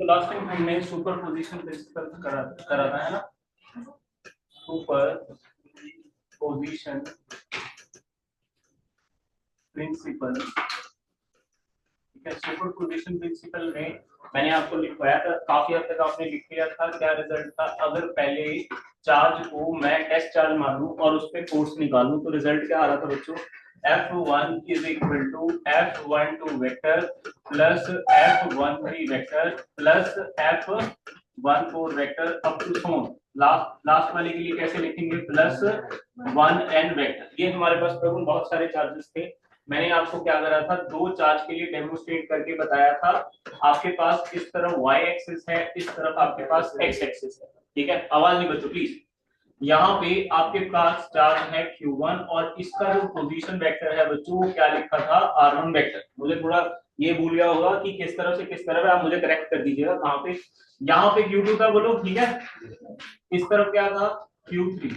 Last time हमने super position principal करा था, है ना। सुपर पोजिशन प्रिंसिपल, ठीक है। सुपर पोजिशन प्रिंसिपल में मैंने आपको लिखवाया था, काफी हद तक आपने लिख लिया था। क्या रिजल्ट था? अगर पहले चार्ज को मैं टेस्ट चार्ज मानूं और उस पर फोर्स निकालूं तो रिजल्ट क्या आ रहा था बच्चों? F1 is equal to F12 vector plus F13 vector plus F14 vector up to so on. Last वाले के लिए कैसे लिखेंगे? Plus 1n vector. ये हमारे पास बहुत सारे चार्जेस थे। मैंने आपको क्या करा था? दो चार्ज के लिए डेमोन्स्ट्रेट करके बताया था। आपके पास इस तरफ y एक्सिस है, इस तरफ आपके पास x एक्सिस है, ठीक है। आवाज नहीं बच्चों प्लीज। यहाँ पे आपके पास चार्ज है Q1 और इसका जो पोजीशन वेक्टर है बच्चों वो क्या लिखा था? R1 vector. मुझे थोड़ा ये भूल गया होगा कि किस तरफ से किस तरफ है, आप मुझे करेक्ट कर दीजिएगा कहाँ पे। यहाँ पे Q2 था बोलो, ठीक है। इस तरफ क्या था? Q3।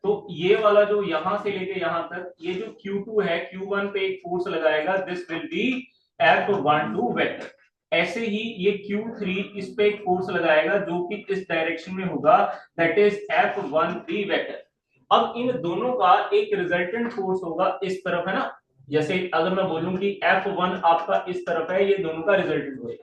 तो ये वाला जो यहां से लेके यहां तक, ये जो Q2 है, Q1 पे एक फोर्स लगाएगा, this will be F12 vector. ऐसे ही ये Q3 इस पे एक फोर्स लगाएगा जो कि इस डायरेक्शन में होगा, दैट इज F13 वेक्टर। अब इन दोनों का एक रिजल्टेंट फोर्स होगा इस तरफ, है ना। जैसे अगर मैं बोलूं कि F1 आपका इस तरफ है, ये दोनों का रिजल्टेंट होगा।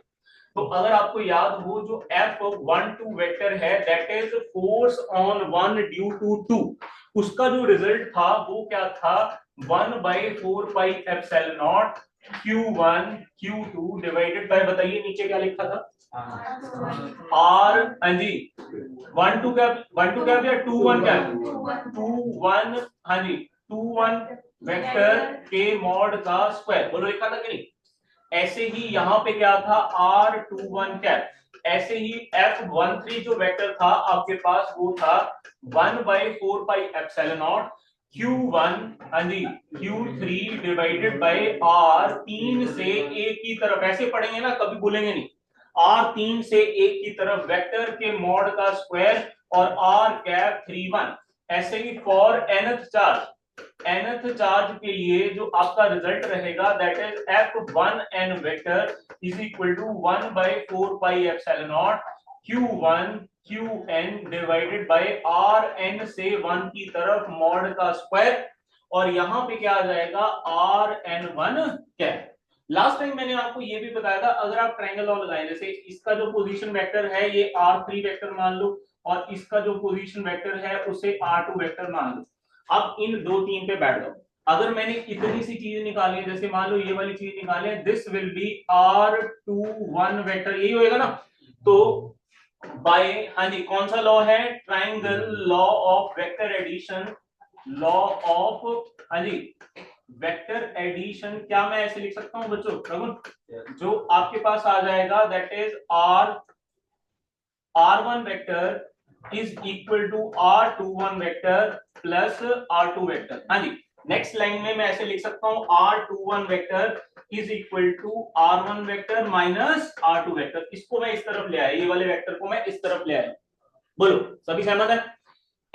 तो अगर आपको याद हो, जो F12 वेक्टर है that is force on one due to two, उसका जो रिजल्ट था वो क्या था? 1/4πε0 Q1 Q2 डिवाइडेड बाय, बताइए नीचे क्या लिखा था? R, हाँ जी, 1 2 कैप या 2 1 कैप? 2 1, हाँ जी, 2 1 वेक्टर के मॉड का स्क्वायर, बोलो लिखा था कि नहीं? ऐसे ही यहाँ पे क्या था? R21 cap. ऐसे ही F13 जो वेक्टर था आपके पास वो था 1/4πε0 Q1, हाँ जी, Q3 डिवाइडेड बाय R, 3 से A की तरफ, ऐसे पढ़ेंगे ना, कभी भूलेंगे नहीं। R 3 से A की तरफ वेक्टर के मॉड का स्क्वायर और R कैप 31। ऐसे ही फॉर nth चार्ज के लिए जो आपका रिजल्ट रहेगा that is F1n vector is equal to 1/4πε0 Q1 Qn divided by Rn से 1 की तरफ मॉड का स्क्वायर, और यहां पे क्या आ जाएगा? Rn1 cap. लास्ट टाइम मैंने आपको ये भी बताया था, अगर आप ट्रायंगल लॉ लगाएं, जैसे इसका जो पोजीशन वेक्टर है ये R3 वेक्टर मान लो और इसका जो पोजीशन वेक्टर है उसे R2 वेक्टर मान लो। अब इन 2 3 पे बैठ जाओ। अगर मैंने इतनी सी चीज निकाली, जैसे मान लो ये वाली चीज निकाले, this will be R21 vector, यही होएगा ना। तो बाय, हाँ जी, कौन सा लॉ है? Triangle law of vector addition, law of, हाँ जी, वेक्टर एडिशन। क्या मैं ऐसे लिख सकता हूं बच्चों? जो आपके पास आ जाएगा that is R1 vector is equal to R21 vector plus R2 vector. हाँ जी, नेक्स्ट लाइन में मैं ऐसे लिख सकता हूं R21 vector is equal to R1 vector minus R2 vector. इसको मैं इस तरफ ले आया, ये वाले वेक्टर को मैं इस तरफ ले आया। बोलो सभी सहमत है?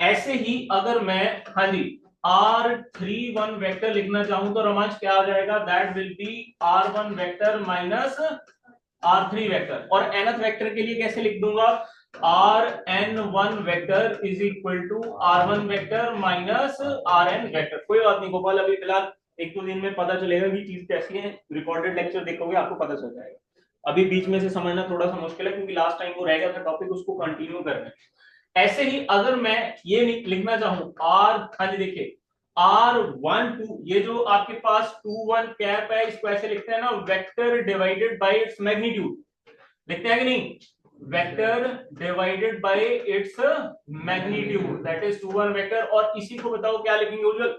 ऐसे ही अगर मैं, हाँ जी, R31 वेक्टर लिखना चाहूं तो रोमांच क्या आ जाएगा? That will be R1 vector minus R3 vector. और nth वेक्टर के लिए कैसे लिख दूंगा? Rn1 vector is equal to R1 vector minus Rn vector. कोई बात नहीं गोपाल, अभी फिलहाल 1-2 दिन में पता चलेगा कि चीज कैसी है। रिकॉर्डेड लेक्चर देखोगे आपको पता चल जाएगा। अभी बीच में से समझना थोड़ा सा मुश्किल है क्योंकि लास्ट टाइम वो रह गया था टॉपिक, उसको कंटिन्यू करना है। ऐसे ही अगर मैं ये लिखना चाहूं R, हाँ जी देखिए, R12, ये जो आपके पास 2 1 कैप है, इसको ऐसे लिखते हैं ना, vector divided bye its magnitude. लिखते हैं कि नहीं? Vector divided bye its magnitude, that is 2 1 vector. और इसी को बताओ क्या लिखेंगे उज्जवल?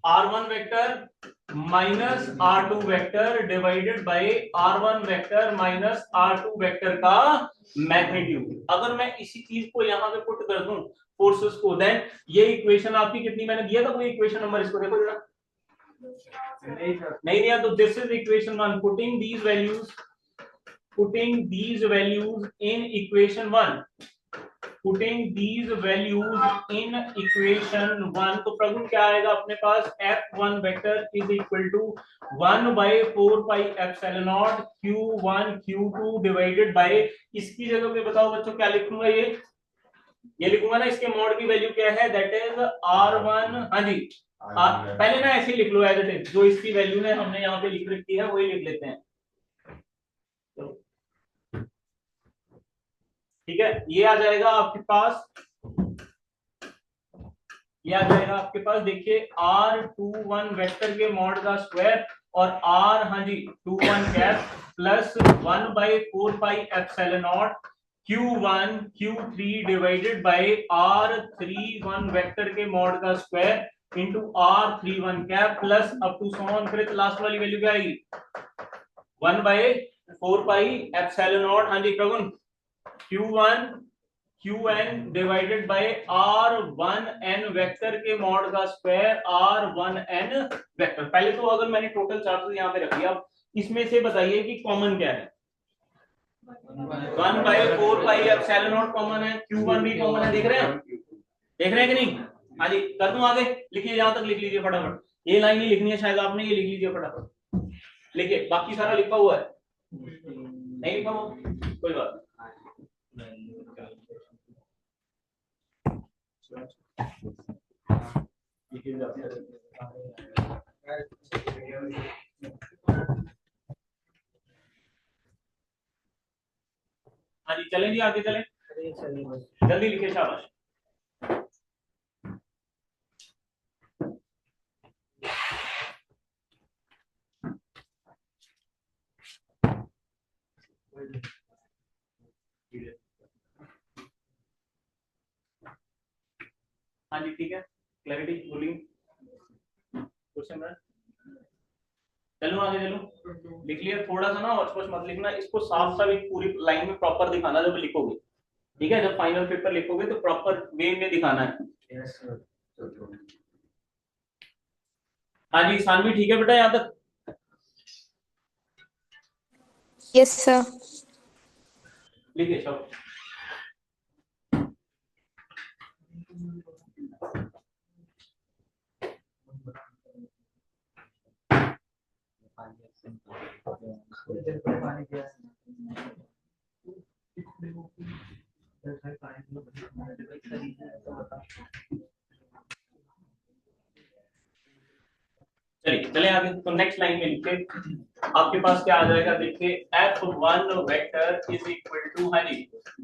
R1 vector minus R2 vector divided by R1 vector minus R2 vector का मैग्नीट्यूड। अगर मैं इसी चीज को यहां पे पुट कर दूं फोर्सेस को, देन ये इक्वेशन आपकी कितनी, मैंने दिया था कोई इक्वेशन नंबर, इसको देखो जरा। नहीं दिया तो this is equation 1। Putting these values in equation 1, putting these values in equation 1, तो प्रगुण क्या आएगा अपने पास, f1 vector is equal to 1/4 pi epsilon naught q1 q2 divided by, इसकी जगह पे बताओ बच्चों क्या लिखूंगा, ये लिखूंगा ना, इसके मॉड की वैल्यू क्या है, दैट इज r1, हाँ जी पहले ना ऐसे ही लिख लो एज इट इज, जो इसकी वैल्यू है हमने यहाँ पे लिख रखी है वही लिख लेते हैं, ठीक है। ये आ जाएगा आपके पास, ये आ जाएगा आपके पास, देखिए r21 वेक्टर के मॉड का स्क्वायर और r, हाँ जी 21 cap plus 1/4 pi epsilon naught q1 q3 divided by r31 vector के मॉड का square into r31 cap plus up to so on, फिर लास्ट वाली वैल्यू क्या आएगी 1/4 पाई एप्सिलॉन नॉट, हाँ जी प्रगुण q1 qn divided bye r1n vector के mod का स्क्वायर r1n वेक्टर। पहले तो अगर मैंने टोटल चार्जेस यहाँ पे रख दिया, अब इसमें से बताइए कि कॉमन क्या है, 1/4 पाई एप्सिलॉन नॉट कॉमन है, q1 भी कॉमन है, देख रहे हैं, देख रहे हैं कि नहीं, हाँ जी कर दूं आगे, लिखिए जहां तक लिख लीजिए फटाफट, ये लाइन ही लिखनी है शायद आपने, ये लिख लीजिए फटाफट, लिखिए बाकी सारा लिखा हुआ है, नहीं लिखा हुआ कोई बात नहीं, हाँ जी चलें जी आगे चलें, जल्दी लिखिए शाबाश। हाँ जी ठीक है, क्लैरिटी बोलिए, क्वेश्चन चलो आगे चलो, लिख लिया, थोड़ा सा ना और मत लिखना, इसको साफ साफ एक पूरी लाइन में प्रॉपर दिखाना जब लिखोगे, ठीक है, जब फाइनल पेपर लिखोगे तो प्रॉपर वे में दिखाना है। हाँ जी सानवी ठीक है बेटा यहाँ तक, यस सर, लिखिए सब, चलिए चले आगे, तो नेक्स्ट लाइन में लिखिए आपके पास क्या आ जाएगा, देखिए f1 vector is equal to, हाँ जी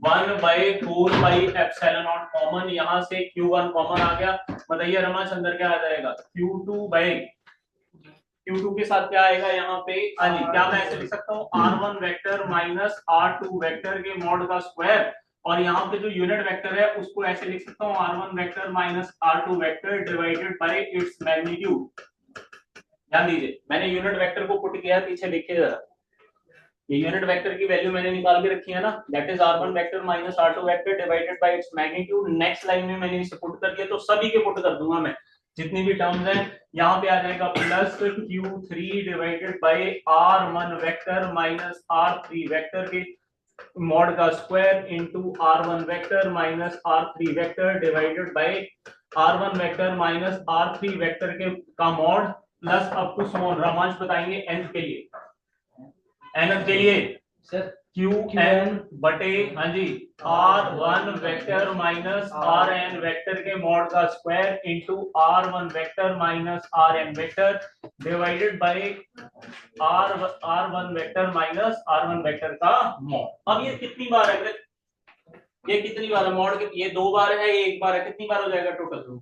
1/4 पाई एप्सिलॉन नॉट कॉमन, यहाँ से q1 कॉमन आ गया, बताइए रमाश अंदर क्या आ जाएगा, q2 के साथ क्या आएगा यहाँ पे, हाँ जी क्या मैं ऐसे लिख सकता हूँ r1 vector minus r2 vector के मॉड का स्क्वायर, और यहाँ पे जो यूनिट वेक्टर है उसको ऐसे लिख सकता हूँ r1 vector minus r2 vector divided bye its magnitude. ध्यान दीजिए मैंने यूनिट वेक्टर को पुट किया, पीछे देखिए जरा, ये यूनिट वेक्टर की वैल्यू मैंने निकाल के रखी है ना, that is r1 vector minus r2 vector divided bye its magnitude, next line में मैंने इसे पुट कर दिया, तो सभी के पुट कर दूंगा मैं, जितनी भी टर्म्स हैं, यहाँ पे आ जाएगा plus q3 divided by r1 vector minus r3 vector के मॉड का square into r1 vector minus r3 vector divided by r1 vector minus r3 vector के का mod plus up to small, रोमांच बताएंगे nth के लिए, nth के लिए सर qn बटे, हाँ जी r1 vector minus rn vector के मॉड का square into r1 vector minus rn vector divided by r1 vector minus r1 vector का मॉड। अब ये कितनी बार है, ये कितनी बार है मॉड, ये 2 बार है, ये 1 बार है, कितनी बार हो जाएगा टोटल,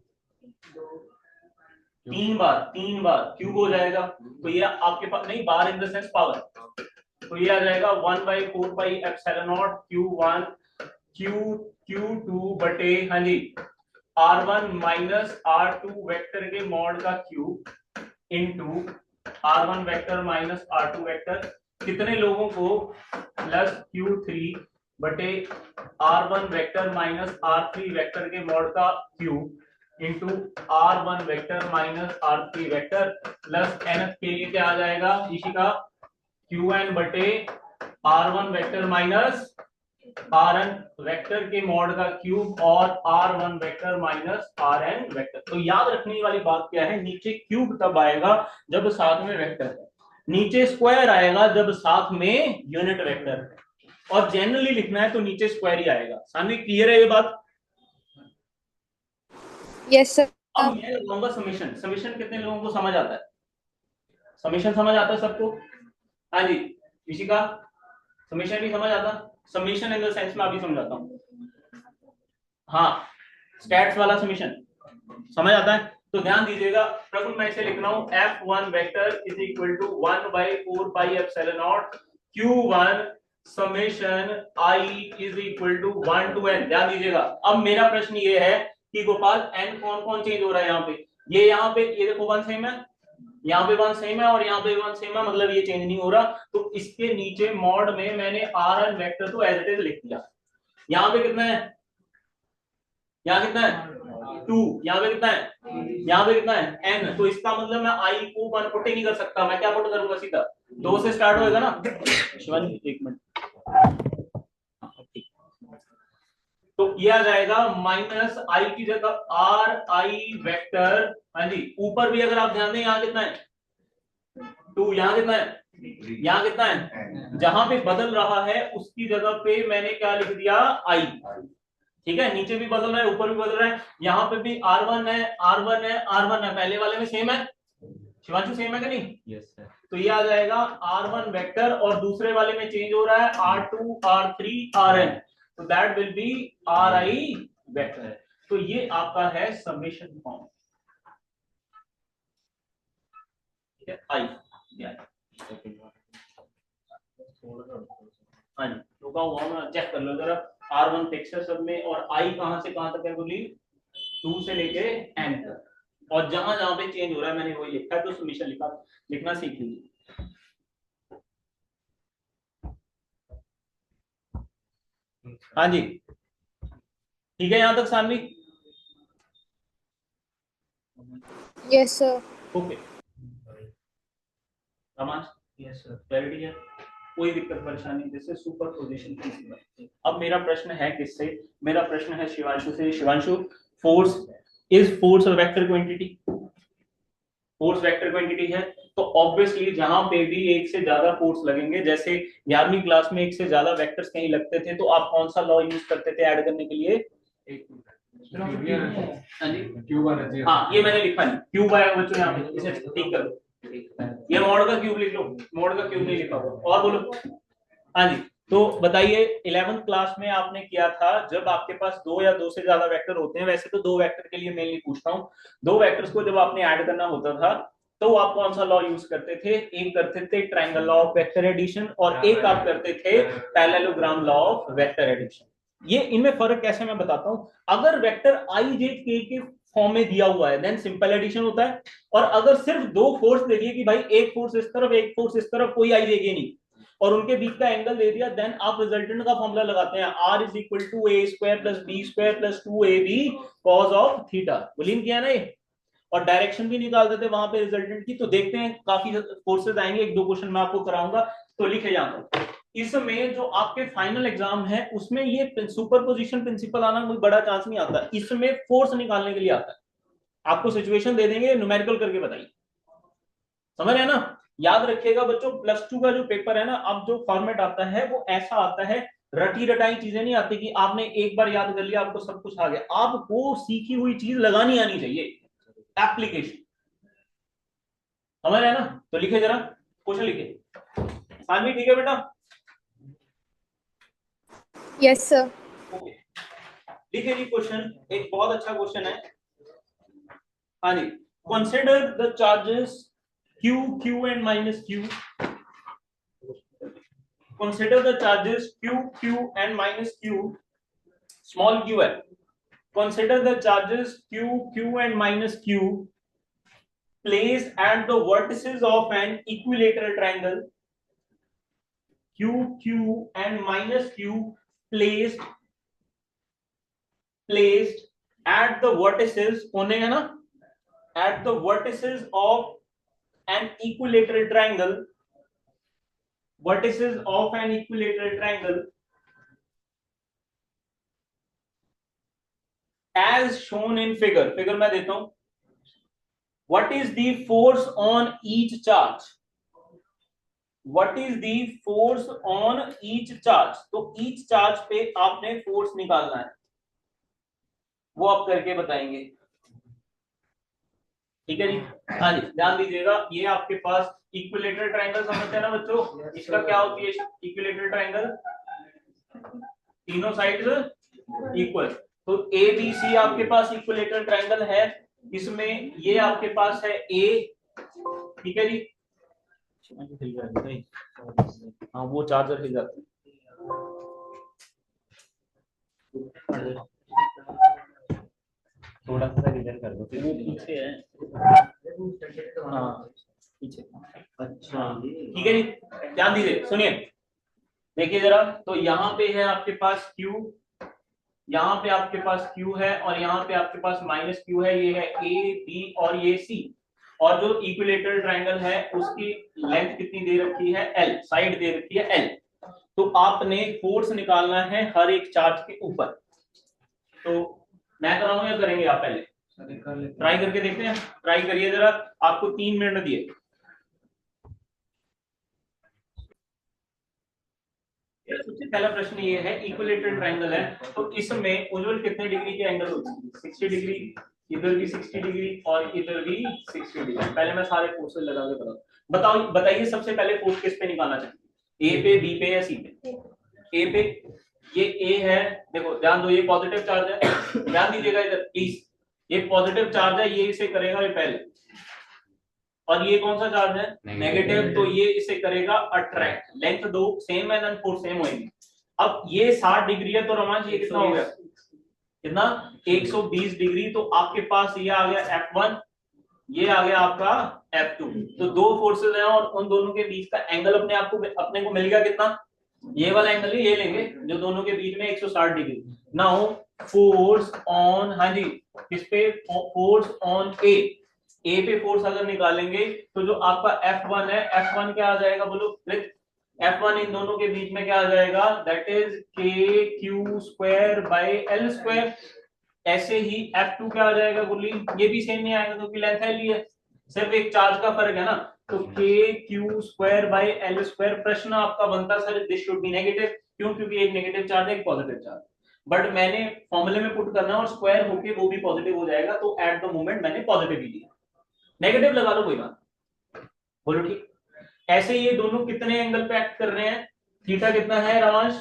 3 बार, 3 बार क्यूब हो जाएगा, तो ये आपके पास नहीं, बार इन द सेंस पावर, तो ये आ जाएगा 1/4 pi epsilon naught q1 q2 बटे, हाँ जी r1 माइनस r2 वेक्टर के मॉड का cube into r1 vector minus r2 vector, कितने लोगों को, प्लस q3 बटे r1 vector minus r3 vector के मॉड का cube into r1 vector minus r3 vector plus n के लिए क्या आ जाएगा इसी का qn बटे r1 vector minus Rn vector के मॉड का क्यूब और R1 vector minus Rn vector. तो याद रखने वाली बात क्या है, नीचे क्यूब तब आएगा जब साथ में वेक्टर है, नीचे स्क्वायर आएगा जब साथ में यूनिट वेक्टर है, और जनरली लिखना है तो नीचे स्क्वायर ही आएगा। सामने क्लियर है ये बात? Yes sir. अब मैं लगाऊंगा समीशन। समीशन कितने लोगों को समझ आता है? समीशन समझ आता है सबको? हाँ जी, किसी का समीशन भी समझ आता? समीशन इन द सेंस में अभी समझाता हूँ। हाँ, स्टैट्स वाला समीशन समझ आता है? तो ध्यान दीजिएगा प्रभु, मैं इसे लिख रहा हूँ F1 vector is equal to 1/4 pi epsilon naught Q1 summation I is equal to 1 to n। ध्यान दीजिएगा, अब मेरा प्रश्न ये है कि गोपाल n कौन कौन चेंज हो रहा है यहाँ पे? ये यहाँ पे ये देखो 1 सेम है, यहाँ पे 1 सेम है, और यहाँ पे 1 सेम है, मतलब ये चेंज नहीं हो रहा। तो इसके नीचे मॉड में मैंने Rn वेक्टर तो एज इट इज लिख दिया। यहाँ पे कितना है? यहाँ कितना है? 2। यहाँ पे कितना है? यहाँ पे कितना है? n। तो इसका मतलब मैं I को 1 पुट ही नहीं कर सकता, मैं क्या पुट करूंगा? सीधा 2 से स्टार्ट होएगा ना। शिवानी एक मिनट, तो किया जाएगा माइनस I की जगह Ri वेक्टर। हाँ जी, ऊपर भी अगर आप ध्यान दें यहाँ कितना है? 2। यहाँ कितना है? यहाँ कितना है? जहां पे बदल रहा है उसकी जगह पे मैंने क्या लिख दिया? I। ठीक है, नीचे भी बदल रहा है, ऊपर भी बदल रहा है, यहाँ पे भी R1 है, R1 है, R1 है, पहले वाले में सेम है। शिवांशु सेम है कि नहीं? Yes sir. तो ये आ जाएगा R1 वेक्टर, और दूसरे वाले में चेंज हो रहा है R2 R3 Rn, तो that will B Ri vector. तो ये आपका है समेशन फॉर्म। ठीक है, I हाँ जी, रुका हुआ मैं चेक कर लो जरा। R1 फिक्स है सब में, और I कहां से कहां तक है बोली? 2 से लेके n तक, और जहां जहां पे चेंज हो रहा है मैंने वही लिखा है, तो समीशन लिखना सीख लीजिए। हाँ जी, ठीक है, यहां तक सानवी? Yes sir. ओके, रमाश? यस सर, क्लैरिटी है? कोई दिक्कत परेशानी? जैसे सुपर पोजिशन प्रिंसिपल। अब मेरा प्रश्न है किससे? मेरा प्रश्न है शिवांशु से। Shivanshu, force is force a vector quantity? Force vector quantity है, तो ऑब्वियसली जहां पे भी एक से ज्यादा फोर्स लगेंगे, जैसे 11वीं क्लास में एक से ज्यादा वेक्टर्स कहीं लगते थे, तो आप कौन सा लॉ यूज करते थे ऐड करने के लिए? हाँ, ये मैंने लिखा नहीं, क्यूब आया बच्चों यहाँ पे, इसे ठीक करो। ये मॉड का क्यूब लिख लो, मॉड का क्यूब नहीं लिखा हुआ। और बोलो। हाँ जी, तो बताइए 11th क्लास में आपने किया था, जब आपके पास 2 या 2 से ज्यादा वेक्टर होते हैं, वैसे तो 2 वेक्टर के लिए मेनली पूछता हूँ, 2 वेक्टर्स को जब आपने ऐड करना होता था तो आप कौन सा लॉ यूज करते थे? एक करते थे triangle law of vector addition, और एक आप करते थे parallelogram law of vector addition. ये इनमें फर्क कैसे मैं बताता हूँ। अगर वेक्टर आई जे के फॉर्म में दिया हुआ है देन सिंपल एडिशन होता है, और अगर सिर्फ 2 फोर्स दे दिए कि भाई एक फोर्स इस तरफ एक फोर्स इस तरफ, कोई आई जे नहीं, और उनके बीच का एंगल दे दिया, देन आप रिजल्टेंट का फॉर्मूला लगाते हैं, R is equal to a square plus b square plus 2ab cos of theta. बोलिन किया ना ये, और डायरेक्शन भी निकाल देते वहां पे रिजल्टेंट की। तो देखते हैं, काफी फोर्सेस आएंगे, 1-2 क्वेश्चन मैं आपको कराऊंगा, तो लिखे जाता हूं। इसमें जो आपके फाइनल एग्जाम है उसमें ये सुपरपोजिशन प्रिंसिपल आना कोई बड़ा चांस नहीं आता, इसमें फोर्स निकालने के लिए आता है। आपको सिचुएशन दे देंगे, न्यूमेरिकल करके बताइए, समझ रहे हैं ना? याद रखिएगा बच्चों, +2 का जो पेपर है ना, अब जो फॉर्मेट आता है वो ऐसा आता है, रटी रटाई चीजें नहीं आती कि आपने एक बार याद कर लिया आपको सब कुछ आ गया, आपको सीखी हुई चीज लगानी आनी चाहिए, एप्लीकेशन। समझ रहे हैं ना? तो लिखे जरा, क्वेश्चन लिखे। सानवी ठीक है बेटा? Yes sir. ओके, लिखे जी क्वेश्चन, एक बहुत अच्छा क्वेश्चन है। हाँ जी, consider the charges Q, Q and minus Q. Consider the charges Q, Q and minus Q. Small q है. Consider the charges Q, Q and minus Q placed at the vertices of an equilateral triangle. Q, Q and minus Q placed at the vertices, होने है ना? At the vertices of an equilateral triangle. Vertices of an equilateral triangle as shown in figure, figure मैं देता हूं, what is the force on each charge, what is the force on each charge, तो each charge पे आपने force निकालना है, वो आप करके बताएंगे। ठीक है जी, हाँ जी, ध्यान दीजिएगा, ये आपके पास इक्विलेटरल ट्रायंगल समझते हैं ना बच्चों, इसका क्या होती है इक्विलेटरल ट्रायंगल, तीनों साइड्स इक्वल, तो ए बी सी आपके पास इक्विलेटरल ट्रायंगल है, इसमें ये आपके पास है ए, ठीक है जी, हाँ वो चार्जर हिल जाता है, थोड़ा सा इधर कर दो, वो पीछे है, हाँ पीछे, अच्छा ठीक है जी, ध्यान दीजिए, सुनिए, देखिए जरा, तो यहाँ पे है आपके पास Q, यहाँ पे आपके पास Q है, और यहाँ पे आपके पास माइनस Q है, ये है A B और ये C, और जो इक्विलेटरल ट्रायंगल है उसकी लेंथ कितनी दे रखी है L, साइड दे रखी है L, तो आपने फोर्स निकालना है हर एक चार्ज के ऊपर, तो मैं कराऊं या करेंगे आप पहले, ट्राई करके देखते हैं, ट्राई करिए जरा, आपको 3 मिनट दिए। सबसे पहला प्रश्न ये है, इक्विलेटरल ट्रायंगल है, तो इसमें उज्ज्वल कितने डिग्री के एंगल होते हैं, 60 डिग्री, इधर भी 60 डिग्री और इधर भी 60 डिग्री, पहले मैं सारे फोर्सेस लगा के बताओ, बताइए सबसे पहले फोर्स किस पे निकालना चाहिए, ए पे, बी पे या सी पे, ए पे, ये ए है, देखो ध्यान दो, ये पॉजिटिव चार्ज है, ध्यान दीजिएगा इधर प्लीज, ये पॉजिटिव चार्ज है, ये इसे करेगा रिपेल, और ये कौन सा चार्ज है नेगेटिव, तो ये इसे करेगा अट्रैक्ट, लेंथ दो सेम है, फोर्स सेम होएगी। अब ये 60 डिग्री है, तो रोमांच ये कितना हो गया, कितना 120 डिग्री, तो आपके पास ये आ गया F1, ये आ गया आपका F2, तो दो फोर्सेस हैं और उन दोनों के बीच का एंगल अपने को मिल गया कितना, ये वाला एंगल ही ये लेंगे जो दोनों के बीच में 160 डिग्री। नाउ फोर्स ऑन, हाँ जी, किस पे, फोर्स ऑन ए पे फोर्स अगर निकालेंगे तो जो आपका F1 है, F1 क्या आ जाएगा बोलो, F1 इन दोनों के बीच में क्या आ जाएगा, that is k Q square by L square, ऐसे ही F2 क्या आ जाएगा बोली, ये भी सेम नहीं आएगा क्योंकि लेंथ एल ही है, सिर्फ एक चार्ज का फर्क है ना, तो के Q square by L square, प्रश्न आपका बनता sir this should be negative, क्यों, क्योंकि एक नेगेटिव चार्ज है एक पॉजिटिव चार्ज, बट मैंने फॉर्मूले में पुट करना है और स्क्वायर होके वो भी पॉजिटिव हो जाएगा, तो एट द मोमेंट मैंने पॉजिटिव ही लिया, नेगेटिव लगा लो कोई बात, बोलो ठीक। ऐसे ये दोनों कितने एंगल पे एक्ट कर रहे हैं, थीटा कितना है रवांश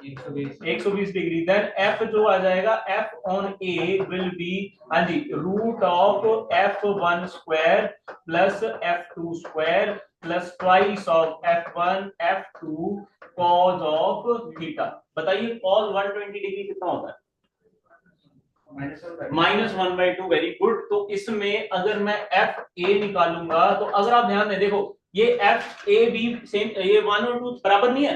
120 डिग्री, देन एफ जो आ जाएगा F on A will be, हाँ जी, root of F1 square plus F2 square plus twice of F1 F2 cos of theta, बताइए कॉज 120 डिग्री कितना होता है, -1/2, वेरी गुड, तो इसमें अगर मैं एफ ए निकालूंगा, तो अगर आप ध्यान दें, देखो ये एफ ए बी सेम, ये 1 और 2 बराबर नहीं है,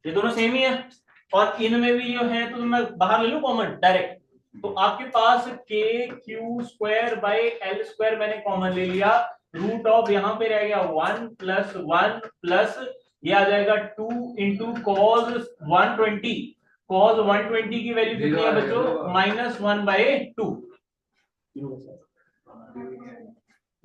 ये दोनों सेम ही है, और इनमें भी जो है, तो मैं बाहर ले लूं कॉमन डायरेक्ट, तो आपके पास के Q square by L square मैंने कॉमन ले लिया, रूट ऑफ यहाँ पे रह गया 1 प्लस 1 प्लस ये आ जाएगा 2 इंटू कॉज 120, cos 120 की वैल्यू कितनी है बच्चों, -1/2,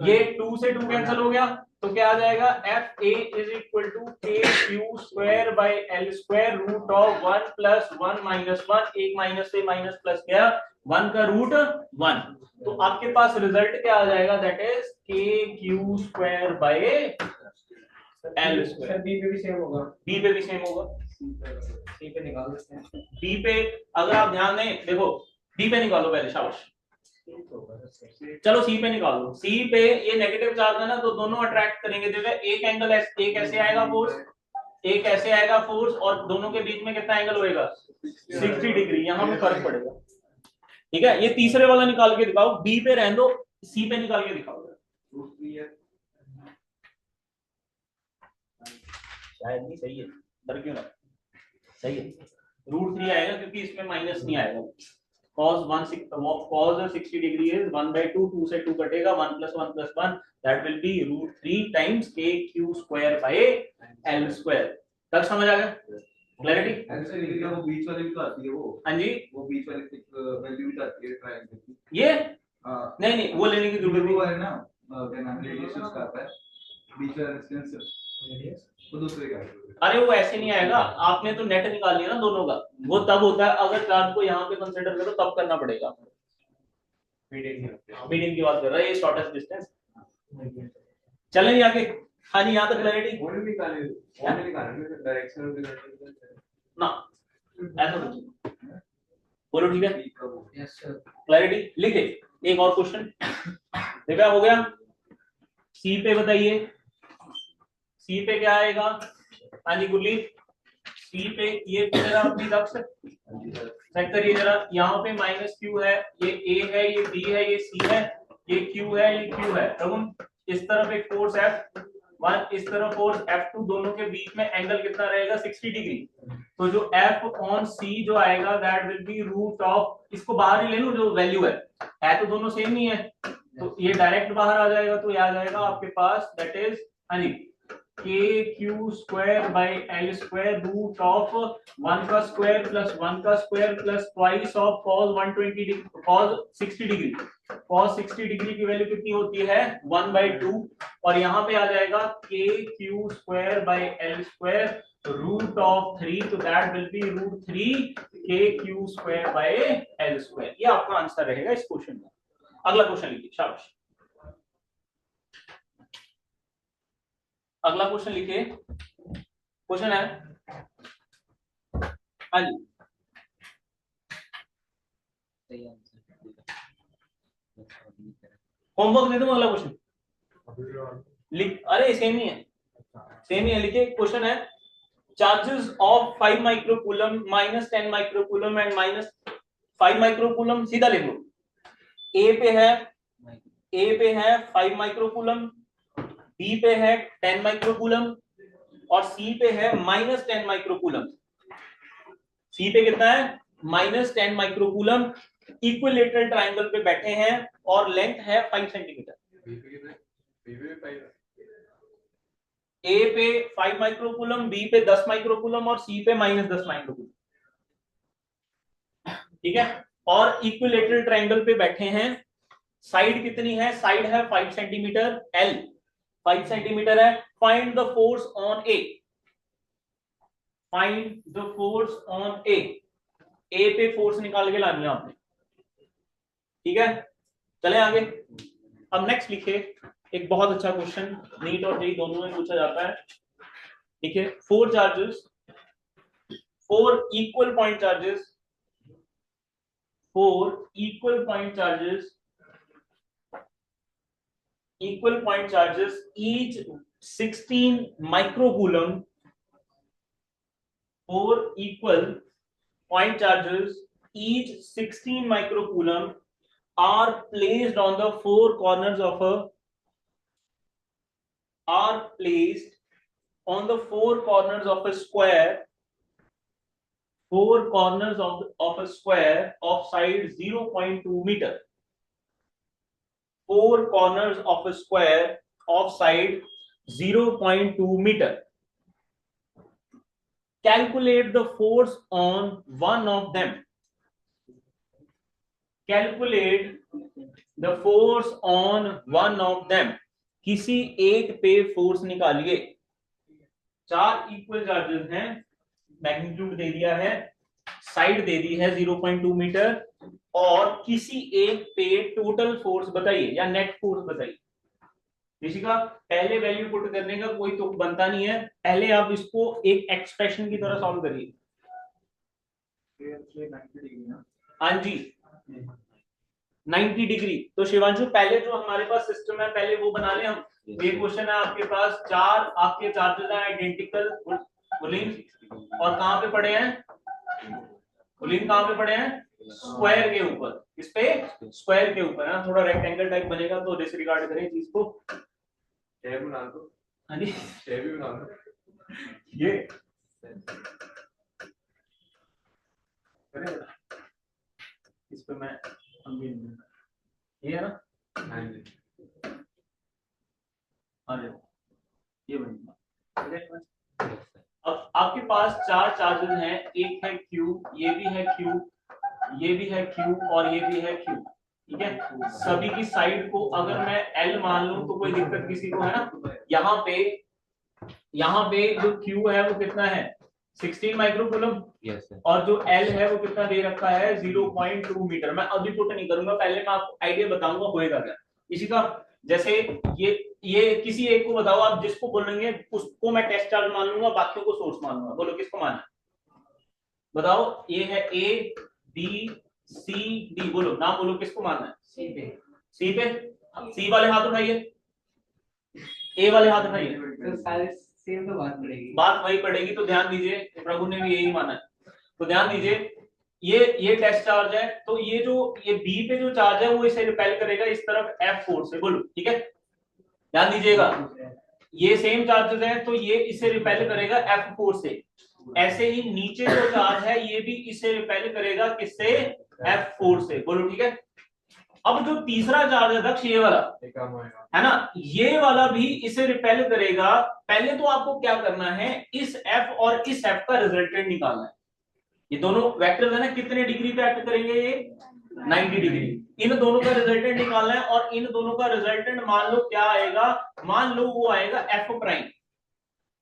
ये 2 से 2 कैंसिल हो गया, तो क्या आ जाएगा, F A is equal to K Q square by L square root of 1 plus 1 minus 1, एक माइनस से माइनस प्लस गया, 1 का रूट 1, तो आपके पास रिजल्ट क्या आ जाएगा, that is k Q square by L square, B पे भी सेम होगा, बी पे भी सेम होगा, सी पे निकाल देते हैं, बी पे अगर आप ध्यान दें, देखो बी पे निकालो पहले, शाबाश, चलो सी पे निकालो, सी पे ये नेगेटिव चार्ज है ना, तो दोनों अट्रैक्ट करेंगे, देखो एक एंगल एक ऐसे आएगा फोर्स, एक ऐसे आएगा फोर्स, और दोनों के बीच में कितना एंगल होएगा 60 डिग्री, यहाँ पे फर्क पड़ेगा, ठीक है, ये तीसरे वाला निकाल के दिखाओ, बी पे रहने दो, सी पे निकाल के दिखाओ, शायद नहीं सही है, डर क्यों लगा, सही है, √3 आएगा क्योंकि इसमें माइनस नहीं आएगा, cos 60 डिग्री इज 1/2, 2 से 2 कटेगा, 1 + 1 + 1, that will B √3 times k Q square by L square, तक समझ आ गया, क्लैरिटी, एल से निकल गया, वो बीच वाले भी तो आती है वो, हाँ जी, वो बीच वाले वैल्यू जाती है ट्रायंगल की। ये हाँ नहीं नहीं वो लेने की जरूरत वो नहीं है ना, क्या नाम है, रेडियस उसका आता है, बीच का डिस्टेंस वो दूसरे का है। अरे वो ऐसे नहीं आएगा, आपने तो नेट निकाल लिया ना दोनों का, वो तब होता है अगर चार्ज को यहाँ पे कंसीडर करो तब करना पड़ेगा। मीडियम की बात कर रहा है, ये शॉर्टेस्ट डिस्टेंस। चलें आगे। हाँ जी, यहाँ तक क्लैरिटी वो नहीं निकाले, वो नहीं निकाले डायरेक्शनल ना, ऐसा कुछ बोलो ठीक है। Yes sir. क्लैरिटी लिखे। एक और क्वेश्चन देखा हो गया। सी पे बताइए, सी पे क्या आएगा? हाँ जी गुरलीत, सी पे ये जरा अपनी तरफ से चेक करिए जरा, यहाँ पे माइनस क्यू है, ये ए है, ये बी है, ये सी है, ये क्यू है, ये क्यू है। तब इस तरफ एक फोर्स F1, इस तरफ फोर्स F2, दोनों के बीच में एंगल कितना रहेगा? 60 डिग्री। तो जो F ऑन C जो आएगा that will be root of, इसको बाहर ही ले लो जो वैल्यू है तो दोनों सेम ही है, तो ये डायरेक्ट बाहर आ जाएगा, तो ये आ जाएगा आपके पास दैट इज हाँ जी k Q square by l square root of 1 का स्क्वायर प्लस 1 का square plus twice of cos 120 degree, cos 60 degree. cos 60 degree की वैल्यू कितनी होती है? 1/2, और यहाँ पे आ जाएगा k Q square by l square root of 3, तो that will be root 3 k Q square by l square. ये आपका आंसर रहेगा इस क्वेश्चन का। अगला क्वेश्चन लिखिए, शाबाश। अगला क्वेश्चन लिखिए। क्वेश्चन है हाँ जी, होमवर्क दे दूं अगला क्वेश्चन लिख, अरे सेम ही है, सेम ही है। लिखिए क्वेश्चन है charges of 5 microcoulomb minus 10 microcoulomb and minus 5 microcoulomb, सीधा लिख लो। ए पे है 5 माइक्रोकूलम, बी पे है 10 माइक्रोकूलम और सी पे है माइनस 10 माइक्रोकूलम। सी पे कितना है? Minus 10 microcoulomb. इक्विलेटरल ट्राइंगल पे बैठे हैं और लेंथ है 5 सेंटीमीटर। ए पे 5 माइक्रोकूलम, बी पे 10 माइक्रोकूलम और सी पे माइनस 10 माइक्रोकूलम, ठीक है। और इक्विलेटरल ट्राइंगल पे बैठे हैं। साइड कितनी है? साइड है 5 सेंटीमीटर, एल 5 सेंटीमीटर है। Find the force on A, find the force on A. A पे फोर्स निकाल के लानी है आपने, ठीक है। चलें आगे। अब नेक्स्ट लिखिए एक बहुत अच्छा क्वेश्चन, नीट और जेईई दोनों में पूछा जाता है। देखिए 4 charges, 4 equal point charges, 4 equal point charges, equal point charges, each 16 microcoulomb, 4 equal point charges, each 16 microcoulomb are placed on the four corners of a, are placed on the four corners of a square, four corners of a square of side 0.2 meter. Four corners of a square of side 0.2 meter. Calculate the force on one of them. Calculate the force on one of them. किसी एक पे force निकालिए। 4 equal charges हैं, magnitude दे दिया है, side दे दी है 0.2 metre, और किसी एक पे टोटल फोर्स बताइए या नेट फोर्स बताइए। किसी का पहले वैल्यू पुट करने का कोई तुक बनता नहीं है, पहले आप इसको एक एक्सप्रेशन की तरह सॉल्व करिए। हाँ जी 90 डिग्री। तो शिवांशु पहले जो हमारे पास सिस्टम है पहले वो बना ले हम। ये क्वेश्चन है आपके पास, 4 आपके चार्जेस हैं आइडेंटिकल बुलिंग, और कहां पे पड़े हैं? बुलिंग कहां पे पड़े हैं? स्क्वायर के ऊपर। इस पे स्क्वायर के ऊपर है, थोड़ा रेक्टेंगल टाइप बनेगा तो डिसरिगार्ड करें चीज को। शेप बना दो। हाँ जी शेप भी बना दो। ये इस पे मैं ये है ना, हाँ जी अरे ये बनेगा। अब आपके पास 4 चार्जेस हैं, एक है Q, ये भी है Q, ये भी है Q और ये भी है Q, ठीक है। सभी की साइड को अगर मैं L मान लूं तो कोई दिक्कत किसी को है ना। यहाँ पे जो Q है वो कितना है 16 माइक्रोकूलम, और जो L है वो कितना दे रखा है 0.2 मीटर। मैं अभी पुट नहीं करूंगा, पहले मैं आपको आइडिया बताऊंगा होएगा क्या। इसी का जैसे ये किसी एक को बताओ आप, जिसको बोलेंगे उसको मैं टेस्ट चार्ज मान लूंगा, बाकियों को सोर्स मान लूंगा। बोलो किसको मानना है, बताओ। ये है A B C D, बोलो नाम बोलो, किसको मानना है? सी पे सी वाले हाथ उठाइए, ए वाले हाथ उठाइए। तो सारे सेम तो बात वही पड़ेगी। तो ध्यान दीजिए, प्रभु ने भी यही माना है। तो ध्यान दीजिए, ये टेस्ट चार्ज है, तो ये बी पे जो चार्ज है वो इसे रिपेल करेगा इस तरफ F फोर्स से। बोलो ठीक है, ध्यान दीजिएगा। ये सेम चार्जेस है तो ये इसे रिपेल करेगा F फोर्स से। ऐसे ही नीचे जो चार्ज है ये भी इसे रिपेल करेगा किससे? F फोर्स से। बोलो ठीक है। अब जो तीसरा चार्ज है दक्ष, ये वाला है ना, ये वाला भी इसे रिपेल करेगा। पहले तो आपको क्या करना है, इस F और इस F का रिजल्टेंट निकालना है। ये दोनों वेक्टर्स है ना, कितने डिग्री पे एक्ट करेंगे? ये 90 डिग्री। इन दोनों का रिजल्टेंट निकालना है, और इन दोनों का रिजल्टेंट मान लो क्या आएगा, मान लो वो आएगा F प्राइम।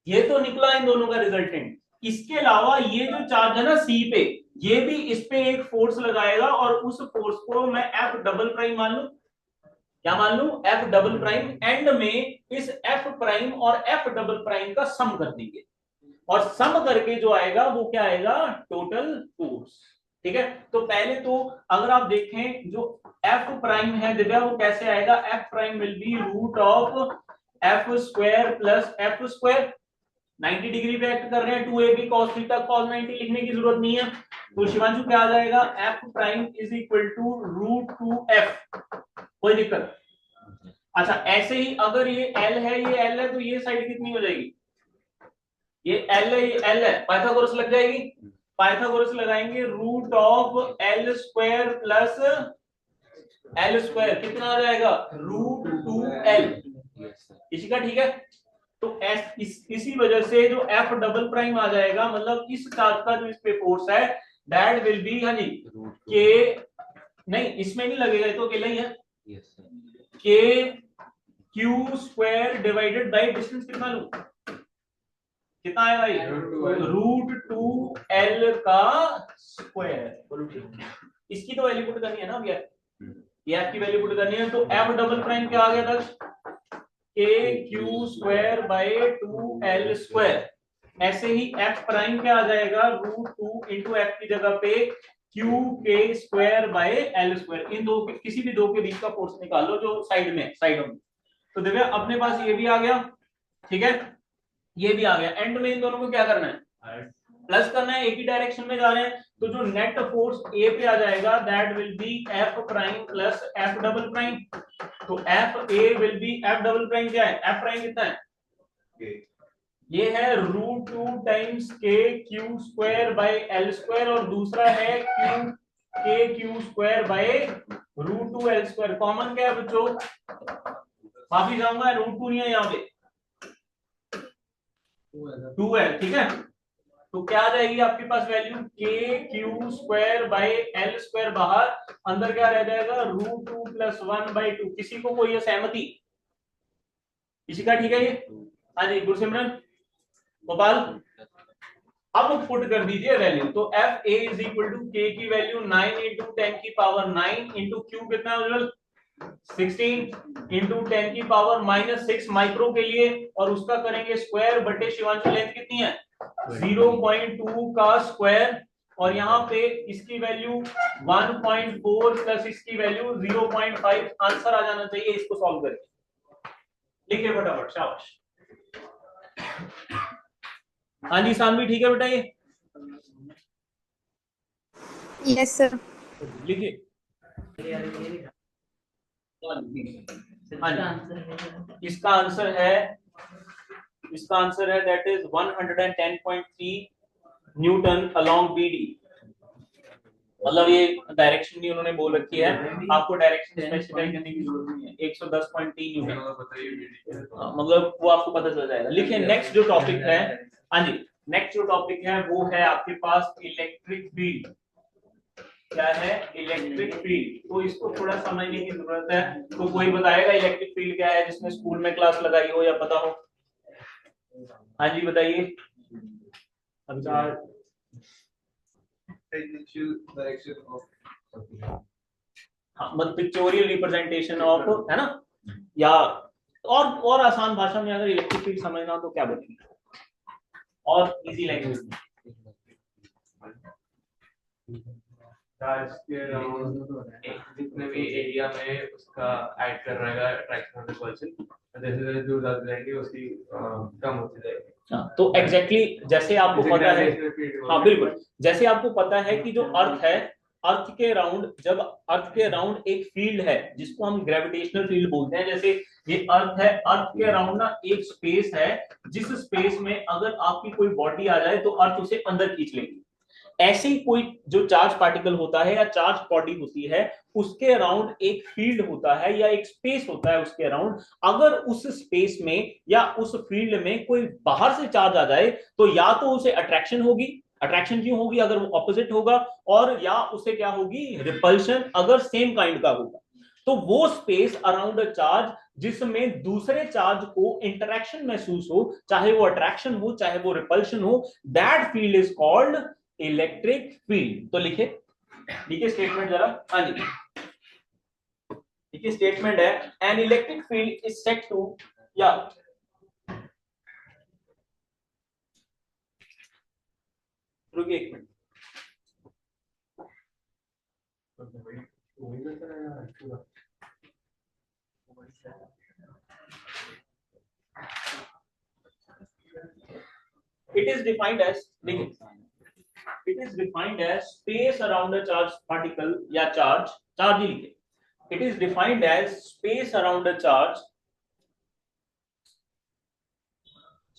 ये तो निकला इन दोनों का रिजल्टेंट। इसके अलावा ये जो चार्ज है ना C पे, ये भी इस पे एक फोर्स लगाएगा, और उस फोर्स को मैं F डबल प्राइम मान लू। क्या मान लू? F double prime. एंड में इस F प्राइम और F डबल प्राइम का सम कर देंगे, और सम करके जो आएगा वो क्या आएगा? Total force. ठीक है। तो पहले तो अगर आप देखें जो F प्राइम है दिव्या, वो कैसे आएगा? F prime will be root of F square plus F square. 90 degree पे एक्ट कर रहे हैं, 2ab cos थीटा cos 90 लिखने की जरूरत नहीं है। तो शिवांशु क्या आ जाएगा? F prime is equal to root 2f। कोई दिक्कत? अच्छा, ऐसे ही अगर ये L है, ये L है, तो ये साइड कितनी हो जाएगी? ये L है, ये L है, पाइथागोरस लग जाएगी। पाइथागोरस लगाएंगे, root of L square plus L square कितना आ जाएगा? Root 2L। इसी का ठीक है। तो इसी वजह से जो F डबल प्राइम आ जाएगा, मतलब इस चार्ज का जो इस पे फोर्स है, दैट विल बी, हाँ जी, के नहीं इसमें नहीं लगेगा, ये तो अकेला ही है, k Q square divided by distance कितना लूं? कितना आएगा ये? रूट 2L का स्क्वायर। इसकी तो वैल्यू पुट करनी है ना भैया, ये F की वैल्यू पुट करनी है। तो F डबल प्राइम क्या आ गया था? के Q square bye 2L square. ऐसे ही F प्राइम क्या आ जाएगा? रूट 2 इंटू F की जगह पे क्यू के स्क्वायर बाय L स्क्वायर। इन दो किसी भी दो के बीच का फोर्स निकाल लो जो साइडों में। तो देखिए अपने पास ये भी आ गया, ठीक है, ये भी आ गया। एंड में इन दोनों को क्या करना है? प्लस करना है, एक ही डायरेक्शन में जा रहे हैं। तो जो नेट फोर्स A पे आ जाएगा, that will be F prime plus F double prime. तो F A will be F double prime क्या है? F प्राइम कितना है? ये है root 2 times k Q square by L square, और दूसरा है k Q square by root 2L square. Common क्या है बच्चों? माफी चाहूंगा, रूट 2 नहीं है यहाँ पे, 2 है, ठीक है। तो क्या आ जाएगी आपके पास value? K Q square by L square बाहर, अंदर क्या रह जाएगा? Root 2 plus 1 by 2। किसी को कोई सहमति? किसी का ठीक है ये? हाँ जी, गुरसिमरन, गोपाल, अब पुट कर दीजिए वैल्यू। तो F A is equal to k की वैल्यू 9 इंटू 10 की पावर 9 इंटू क्यू कितना है? 16 इंटू 10 की पावर -6 माइक्रो के लिए, और उसका करेंगे स्क्वायर बटे शिवांशु लेंथ कितनी है? 0.2 का स्क्वायर, और यहाँ पे इसकी वैल्यू 1.4 प्लस इसकी वैल्यू 0.5। आंसर आ जाना चाहिए इसको सॉल्व करके। लिखिए फटाफट, शाबाश। हाँ जी सानवी, ठीक है बेटा ये? Yes sir. लिखिए। इसका आंसर है that is 110.3 Newton along BD। मतलब ये डायरेक्शन भी उन्होंने बोल रखी है, आपको डायरेक्शन स्पेसिफाई करने की जरूरत नहीं है। 110.3 न्यूटन, मतलब वो आपको पता चल जाएगा। लिखिए नेक्स्ट जो टॉपिक है, हाँ जी, नेक्स्ट जो टॉपिक है वो है आपके पास इलेक्ट्रिक फील्ड। क्या है, इलेक्ट्रिक फील्ड। तो इसको थोड़ा समझने की जरूरत है। तो कोई बताएगा इलेक्ट्रिक फील्ड क्या है, जिसने स्कूल में क्लास लगाई हो या पता हो? हाँ जी बताइए। Tangential direction of something. हाँ, मतलब पिक्चोरियल रिप्रेजेंटेशन ऑफ, है ना? या और आसान भाषा में अगर इलेक्ट्रिक फील्ड समझना हो तो क्या बोलेंगे, और इजी लैंग्वेज में? चार्ज के जितने भी एरिया में उसका ऐड कर रहेगा अट्रैक्शन और रिपल्शन, जैसे जैसे दूर जाते जाएंगे उसकी कम होती जाएगी। हाँ, तो एग्जैक्टली जैसे आपको पता है, हाँ बिल्कुल, जैसे आपको पता है कि जो अर्थ है, अर्थ के राउंड, जब अर्थ के राउंड एक फील्ड है जिसको हम ग्रेविटेशनल फील्ड बोलते हैं, जैसे ये अर्थ है, अर्थ के राउंड ना एक स्पेस है, जिस स्पेस में अगर आपकी कोई बॉडी आ जाए तो अर्थ उसे अंदर खींच लेगी। ऐसे ही कोई जो चार्ज पार्टिकल होता है या चार्ज बॉडी होती है, उसके अराउंड एक फील्ड होता है या एक स्पेस होता है उसके अराउंड। अगर उस स्पेस में या उस फील्ड में कोई बाहर से चार्ज आ जाए तो या तो उसे अट्रैक्शन होगी, अट्रैक्शन क्यों होगी, अगर वो ऑपोजिट होगा, और या उसे क्या होगी, रिपल्शन, अगर सेम काइंड का होगा। तो वो स्पेस अराउंड अ चार्ज जिसमें दूसरे चार्ज को इंटरेक्शन महसूस हो, चाहे वो अट्रैक्शन हो चाहे वो रिपल्शन हो, that field is called electric field. तो लिखे, लिखे स्टेटमेंट जरा। हाँ जी, लिखिए स्टेटमेंट है, an electric field is set to, या रुकिए एक minute, it is defined as, it is defined as space around a charged particle या charge, charge ही लिखे, it is defined as space around a charge,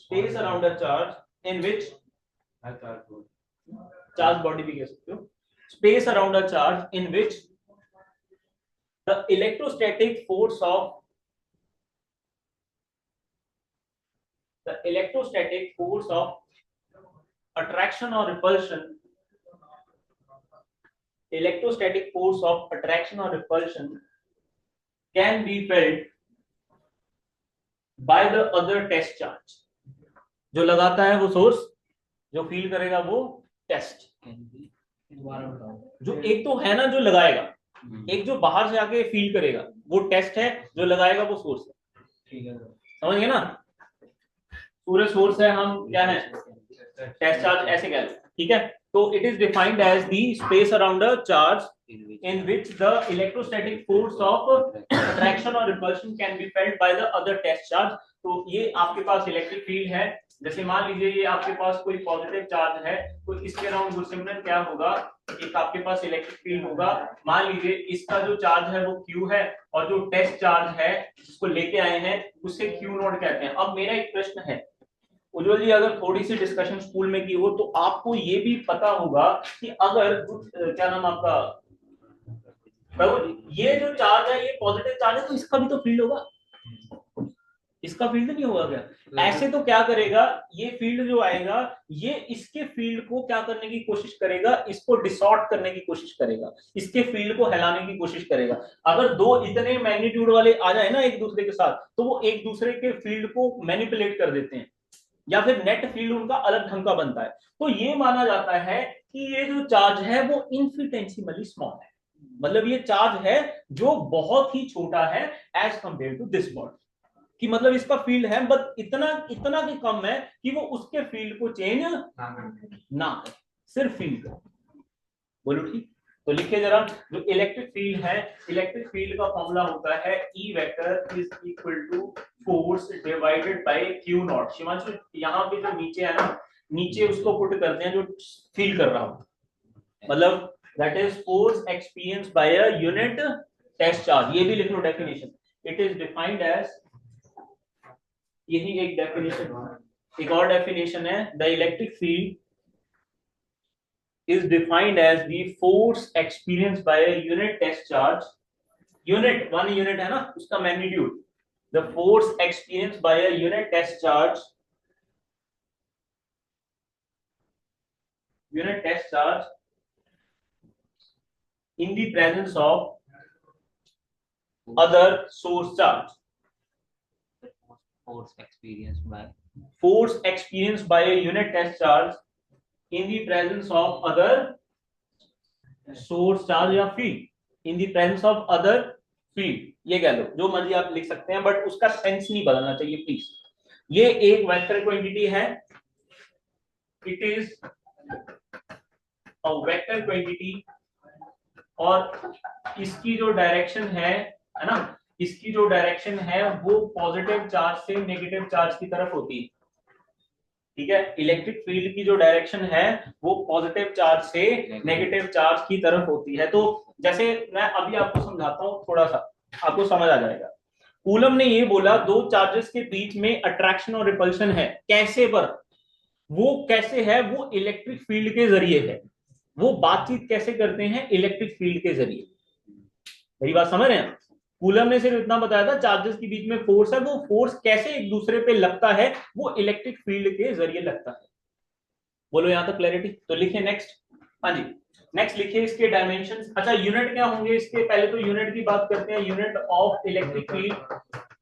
space around a charge in which, charge body भी कह सकते हो, space around a charge in which the electrostatic force of, the electrostatic force of attraction or repulsion, electrostatic force of attraction or repulsion can be felt by the other test charge। जो लगाता है वो source, जो feel करेगा वो test. जो एक तो है ना जो लगाएगा, एक जो बाहर से आके फील करेगा वो टेस्ट है, जो लगाएगा वो सोर्स है। समझ गए ना? पूरे सोर्स है, हम क्या है, टेस्ट चार्ज ऐसे कह लो, ठीक है। तो it is defined as the space around a charge in which the electrostatic force of attraction or repulsion can be felt by the other test charge। तो ये आपके पास इलेक्ट्रिक फील्ड है। जैसे मान लीजिए ये आपके पास कोई पॉजिटिव चार्ज है, तो इसके अराउंड गुरसिमरन क्या होगा, एक आपके पास इलेक्ट्रिक फील्ड होगा। मान लीजिए इसका जो चार्ज है वो Q है, और जो टेस्ट चार्ज है जिसको लेके आए हैं उसे Q नोट कहते हैं। अब मेरा एक प्रश्न है उज्जवल जी, अगर थोड़ी सी डिस्कशन स्कूल में की हो तो आपको ये भी पता होगा कि अगर क्या नाम आपका प्रभु, ये जो चार्ज है ये पॉजिटिव चार्ज है, तो इसका भी तो फील्ड होगा, इसका फील्ड नहीं होगा क्या? ऐसे तो क्या करेगा, ये फील्ड जो आएगा ये इसके फील्ड को क्या करने की कोशिश करेगा, इसको डिसॉर्ट करने की कोशिश करेगा, इसके फील्ड को हिलाने की कोशिश करेगा। अगर दो इतने मैग्नीट्यूड वाले आ जाए ना एक दूसरे के साथ, तो वो एक दूसरे के फील्ड को मैनिपुलेट कर देते हैं, या फिर नेट फील्ड उनका अलग ढंग का बनता है। तो ये माना जाता है कि ये जो चार्ज है वो इनफिनिटेसिमली स्मॉल है, मतलब ये चार्ज है जो बहुत ही छोटा है as compared to this body, कि मतलब इसका फील्ड है बट इतना इतना भी कम है कि वो उसके फील्ड को चेंज ना करे, सिर्फ फील्ड कर। बोलो ठीक। तो लिखिए जरा, जो इलेक्ट्रिक फील्ड है, इलेक्ट्रिक फील्ड का फॉर्मूला होता है E vector is equal to force divided by Q naught. Shivanshu यहाँ पे जो नीचे है ना, नीचे उसको पुट करते हैं जो फील कर रहा हो, मतलब that is force experience by a unit test charge. ये भी लिख लो definition, it is defined as, यही एक डेफिनेशन, एक और डेफिनेशन है, the electric field is defined as the force experienced by a unit test charge, unit 1 unit है ना उसका magnitude, the force experienced by a unit test charge, unit test charge in the presence of other source charge. Force experienced by Force experienced by a unit test charge in the presence of other source charge या field. In the presence of other field, ये कह लो, जो मर्जी आप लिख सकते हैं, but उसका सेंस नहीं बदलना चाहिए प्लीज. ये एक वेक्टर क्वांटिटी है. It is a vector quantity और इसकी जो डायरेक्शन है ना, इसकी जो डायरेक्शन है वो पॉजिटिव चार्ज से नेगेटिव चार्ज की तरफ होती है. ठीक है, इलेक्ट्रिक फील्ड की जो डायरेक्शन है वो पॉजिटिव चार्ज से नेगेटिव चार्ज की तरफ होती है. तो जैसे मैं अभी आपको समझाता हूं, थोड़ा सा आपको समझ आ जाएगा. कूलम ने ये बोला दो चार्जेस के बीच में अट्रैक्शन और रिपल्शन है. कैसे? पर वो कैसे है? वो इलेक्ट्रिक फील्ड के जरिए है. वो बातचीत कैसे करते हैं? इलेक्ट्रिक फील्ड के जरिए. मेरी बात समझ रहे हैं? कूलम ने सिर्फ इतना बताया था चार्जेस के बीच में फोर्स है. वो फोर्स कैसे एक दूसरे पे लगता है? वो इलेक्ट्रिक फील्ड के जरिए लगता है. बोलो यहां तक क्लैरिटी? तो लिखिए नेक्स्ट. हाँ जी, नेक्स्ट लिखिए इसके डायमेंशंस. अच्छा, यूनिट क्या होंगे इसके? पहले तो यूनिट की बात करते हैं. Unit of electric field.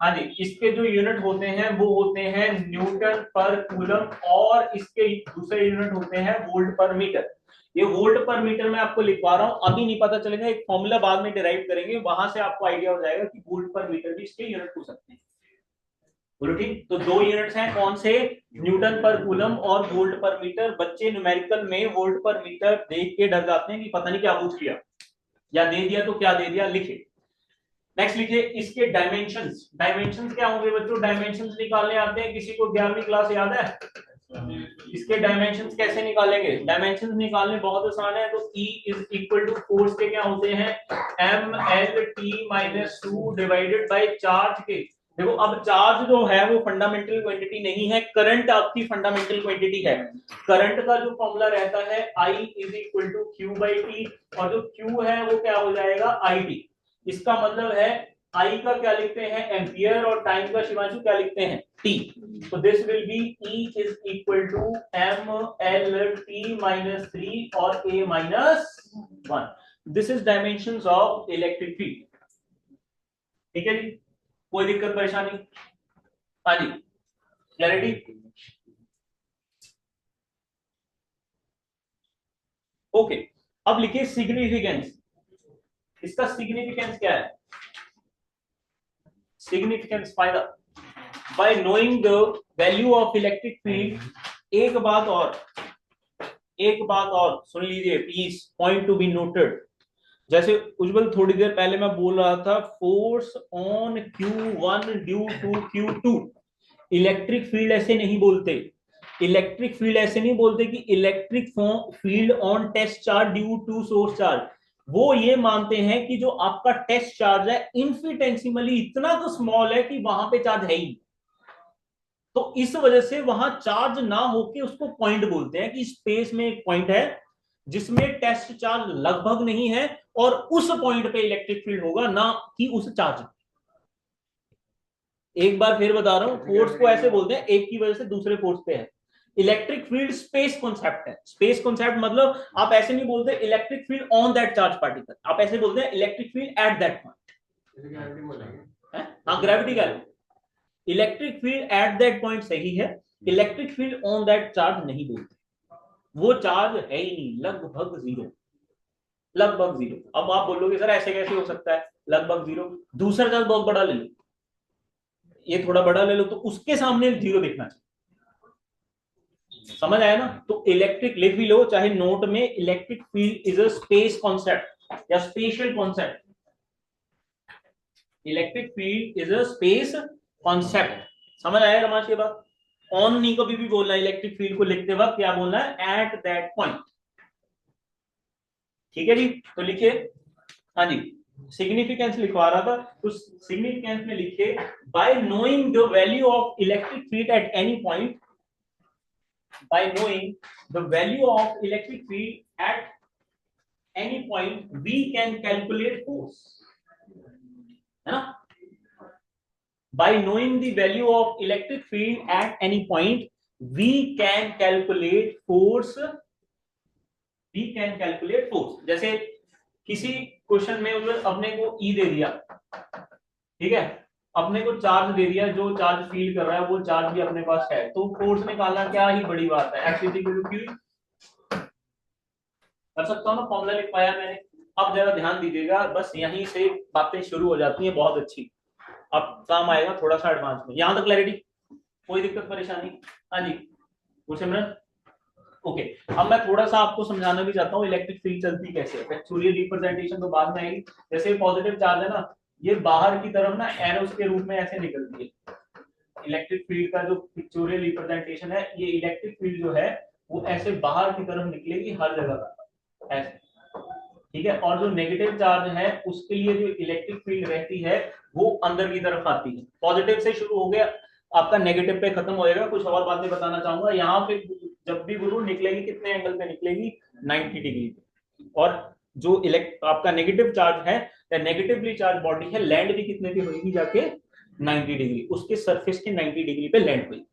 हाँ जी, इसके जो यूनिट होते हैं वो होते हैं न्यूटन पर कूलम, और इसके दूसरे यूनिट होते हैं वोल्ट पर मीटर. ये वोल्ट पर मीटर में आपको लिखवा रहा हूं, अभी नहीं पता चलेगा, एक फॉर्मूला बाद में डिराइव करेंगे, वहां से आपको आइडिया हो जाएगा कि वोल्ट पर मीटर भी इसके यूनिट हो सकते हैं. बोलो ठीक. तो दो यूनिट्स हैं, कौन से? न्यूटन पर कूलम और वोल्ट पर मीटर. बच्चे न्यूमेरिकल में वोल्ट पर मीटर देख के डर जाते हैं कि पता नहीं क्या पूछ लिया, या दे दिया तो क्या दे दिया. लिखिए नेक्स्ट. लिखिए इसके डायमेंशंस. डायमेंशंस क्या होंगे बच्चों? डायमेंशंस निकालने आते हैं किसी को? 11वीं क्लास याद है? इसके डायमेंशंस कैसे निकालेंगे? डायमेंशंस निकालने बहुत आसान है. तो E is equal to force के क्या होते हैं? mLT-2 डिवाइडेड बाय चार्ज के. देखो, अब चार्ज जो है वो फंडामेंटल क्वांटिटी नहीं है, करंट आपकी फंडामेंटल क्वांटिटी है. करंट का जो फॉर्मूला रहता है I is equal to Q/T, और जो Q है वो क्या हो जाएगा? IT. इसका मतलब है I का क्या लिखते हैं? एम्पियर, और टाइम का शिवांशु क्या लिखते हैं? T. So this will be E is equal to mLT-3 or A-1. This is dimensions of electric field. ठीक है जी, कोई दिक्कत परेशानी? हाँ जी, क्लैरिटी? ओके. अब लिखिए सिग्निफिकेंस. इसका सिग्निफिकेंस क्या है? सिग्निफिकेंस फायदा. By knowing the value of electric field. एक बात और सुन लीजिए please, point to be noted. जैसे उज्जवल थोड़ी देर पहले मैं बोल रहा था force on Q1 due to Q2. Electric field ऐसे नहीं बोलते. इलेक्ट्रिक फील्ड ऐसे नहीं बोलते कि electric field on test charge due to source charge. वो ये मानते हैं कि जो आपका टेस्ट चार्ज है इनफिनिटेसिमली इतना तो स्मॉल है कि वहां पे चार्ज है ही, तो इस वजह से वहां चार्ज ना होके उसको पॉइंट बोलते हैं कि स्पेस में एक पॉइंट है जिसमें टेस्ट चार्ज लगभग नहीं है, और उस पॉइंट पे इलेक्ट्रिक फील्ड होगा, ना कि उस चार्ज. एक बार फिर बता रहा हूं, फोर्स को ऐसे बोलते हैं एक की वजह से दूसरे फोर्स पे है. इलेक्ट्रिक फील्ड स्पेस कॉन्सेप्ट है. स्पेस कॉन्सेप्ट मतलब आप ऐसे नहीं बोलते electric field on that charge particle, आप ऐसे बोलते हैं electric field at that point. हाँ, ग्रेविटी का electric field at that point सही है. Electric field on that charge नहीं बोलते. वो चार्ज है ही नहीं, लगभग जीरो. लगभग जीरो. अब आप बोलोगे सर ऐसे कैसे हो सकता है लगभग जीरो? दूसरा चार्ज बहुत बड़ा ले लो, ये थोड़ा बड़ा ले लो, तो उसके सामने जीरो देखना चाहिए. समझ आया ना? तो इलेक्ट्रिक लिख भी लो चाहे नोट में, electric field is a space concept या special concept. Electric field is a space concept. समझ आया रमाश ये बात? ऑन नहीं कभी भी बोलना, इलेक्ट्रिक फील्ड को लिखते वक्त क्या बोलना है? At that point. ठीक है जी, तो लिखिए. हाँ जी, सिग्निफिकेंस लिखवा रहा था, तो सिग्निफिकेंस में लिखिए bye knowing the value of electric field at any point. By knowing the value of electric field at any point, we can calculate force. है ना? By knowing the value of electric field at any point, we can calculate force. We can calculate force. जैसे किसी question में उन्होंने अपने को ई दे दिया, ठीक है, अपने को चार्ज दे दिया, जो चार्ज फील कर रहा है वो चार्ज भी अपने पास है, तो फोर्स निकालना क्या ही बड़ी बात है, F is equal to Q, कर सकता हूँ ना, फॉर्मूला लिख पाया मैंने। अब जरा ध्यान दीजिएगा, बस यहीं से बातें शुरू हो जाती हैं बहुत अच्छी, अब काम आएगा थोड़ा सा एडवांस में, यहां तक क्लैरिटी, कोई दिक्कत परेशानी? हाँ जी गुरसिमरन, ओके। अब मैं थोड़ा सा आपको समझाना भी चाहता हूँ इलेक्ट्रिक फील्ड चलती कैसे है, एक्चुअली रिप्रेजेंटेशन तो बाद में आएगी। जैसे पॉजिटिव चार्ज है ना, ये बाहर की तरफ ना एरोस के रूप में ऐसे निकलती है, इलेक्ट्रिक फील्ड का जो पिक्चोरियल रिप्रेजेंटेशन है, ये इलेक्ट्रिक फील्ड जो है वो ऐसे बाहर की तरफ निकलेगी हर जगह पर ऐसे, ठीक है। और जो नेगेटिव चार्ज है उसके लिए जो इलेक्ट्रिक फील्ड रहती है वो अंदर की तरफ आती है। पॉजिटिव से शुरू हो गया, आपका नेगेटिव पे खत्म होएगा। कुछ और बातें बताना चाहूंगा यहाँ पे, जब भी गुरु निकलेगी कितने एंगल पे निकलेगी, 90 डिग्री पे। और जो आपका नेगेटिव चार्ज है या नेगेटिवली चार्ज बॉडी है, लैंड भी कितने पे होगी जाके, 90 डिग्री, उसके सरफेस के 90 डिग्री पे लैंड हुई।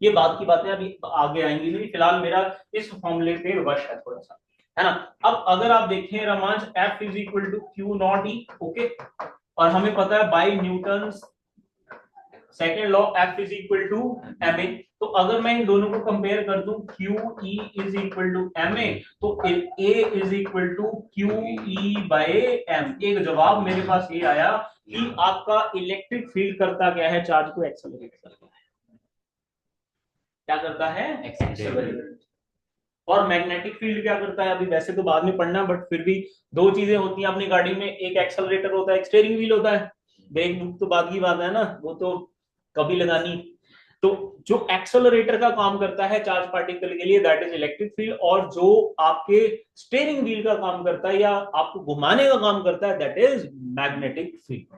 ये बात की बातें अभी आगे आएंगी, नहीं फिलहाल मेरा इस फॉर्मूले पे वश है थोड़ा सा, है ना। अब अगर आप देखें रमांच, F is equal to q naught E, okay, और हमें पता है by Newton second law F is equal to m a, तो अगर मैं इन दोनों को कंपेयर कर दूं, q E is equal to m a, तो a is equal to q E by m. एक जवाब मेरे पास ये आया कि आपका इलेक्ट्रिक फील्ड करता क्या है, चार्ज को एक्सेलरेट करता है। क्या करता है? एक्सेलरेट। और मैग्नेटिक फील्ड क्या करता है, अभी वैसे तो बाद में पढ़ना, बट फिर भी दो चीजें होती हैं अपनी गाड़ी में, एक एक्सेलरेटर होता है, एक स्टीयरिंग व्हील होता है, ब्रेक बुक तो बाद की बात है ना, वो तो कभी लगानी। तो जो एक्सेलरेटर का काम करता है चार्ज पार्टिकल के लिए, दैट इज इलेक्ट्रिक फील्ड, और जो आपके स्टीयरिंग व्हील का काम करता है या आपको घुमाने का काम करता है, दैट इज मैग्नेटिक फील्ड।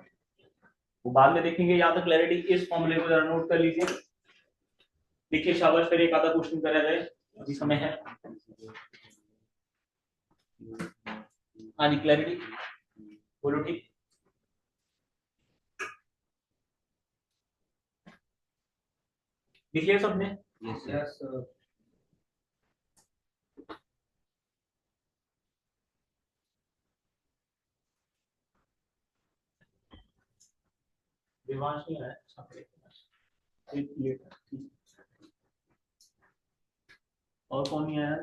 वो बाद में देखेंगे, यहां तक क्लैरिटी, इस फॉर्मूले को जरा नोट कर लीजिए। देखिए शाबाश, फिर एक आधा क्वेश्चन करा जाए, अभी समय है। हाँ जी क्लैरिटी बोलो, ठीक। लिख लिया सबने? Yes sir. विवांश नहीं आया, और कौन नहीं आया?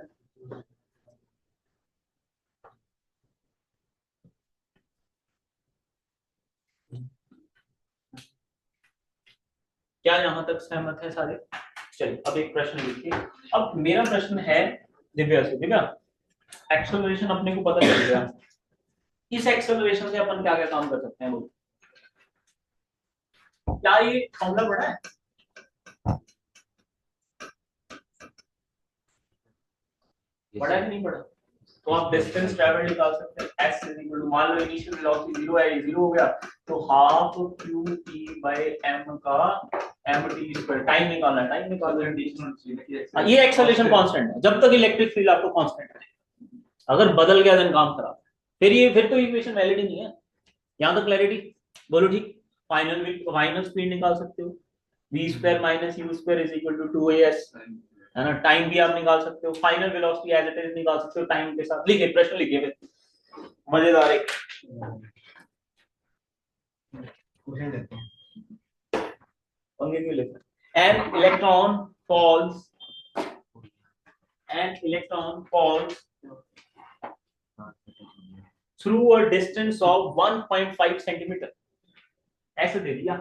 क्या यहां तक सहमत है सारे? चलिए अब एक प्रश्न लिखिए। अब मेरा प्रश्न है दिव्या से। दिव्या, एक्सेलरेशन अपने को पता चल गया, इस एक्सेलरेशन से अपन क्या क्या काम कर सकते हैं, बोलो। क्या ये फॉर्मूला पढ़ा है? पढ़ा है कि नहीं पढ़ा? तो आप डिस्टेंस ट्रैवल निकाल सकते हैं, s इज इक्वल टू, मान लो इनिशियल वेलोसिटी 0 है, 0 हो गया, तो half q t by m का mt स्क्वायर, टाइम निकालना है, टाइम निकालना है। ये एक्सेलरेशन कांस्टेंट है जब तक इलेक्ट्रिक फील्ड आपको कांस्टेंट है, अगर बदल गया देन काम खराब। फिर तो इक्वेशन वैलिड ही नहीं है। यहां तक क्लैरिटी बोलो, ठीक। फाइनल स्पीड निकाल सकते हो, v square minus u square is equal to 2as, है ना। टाइम भी आप निकाल सकते हो, final velocity as it is निकाल सकते हो टाइम के साथ। लिखिए प्रश्न, लिखिए फिर मजेदार एक क्वेश्चन देते हैं, पंगे क्यों लेते हैं। an electron falls through a distance of 1.5 centimeter, ऐसे दे दिया,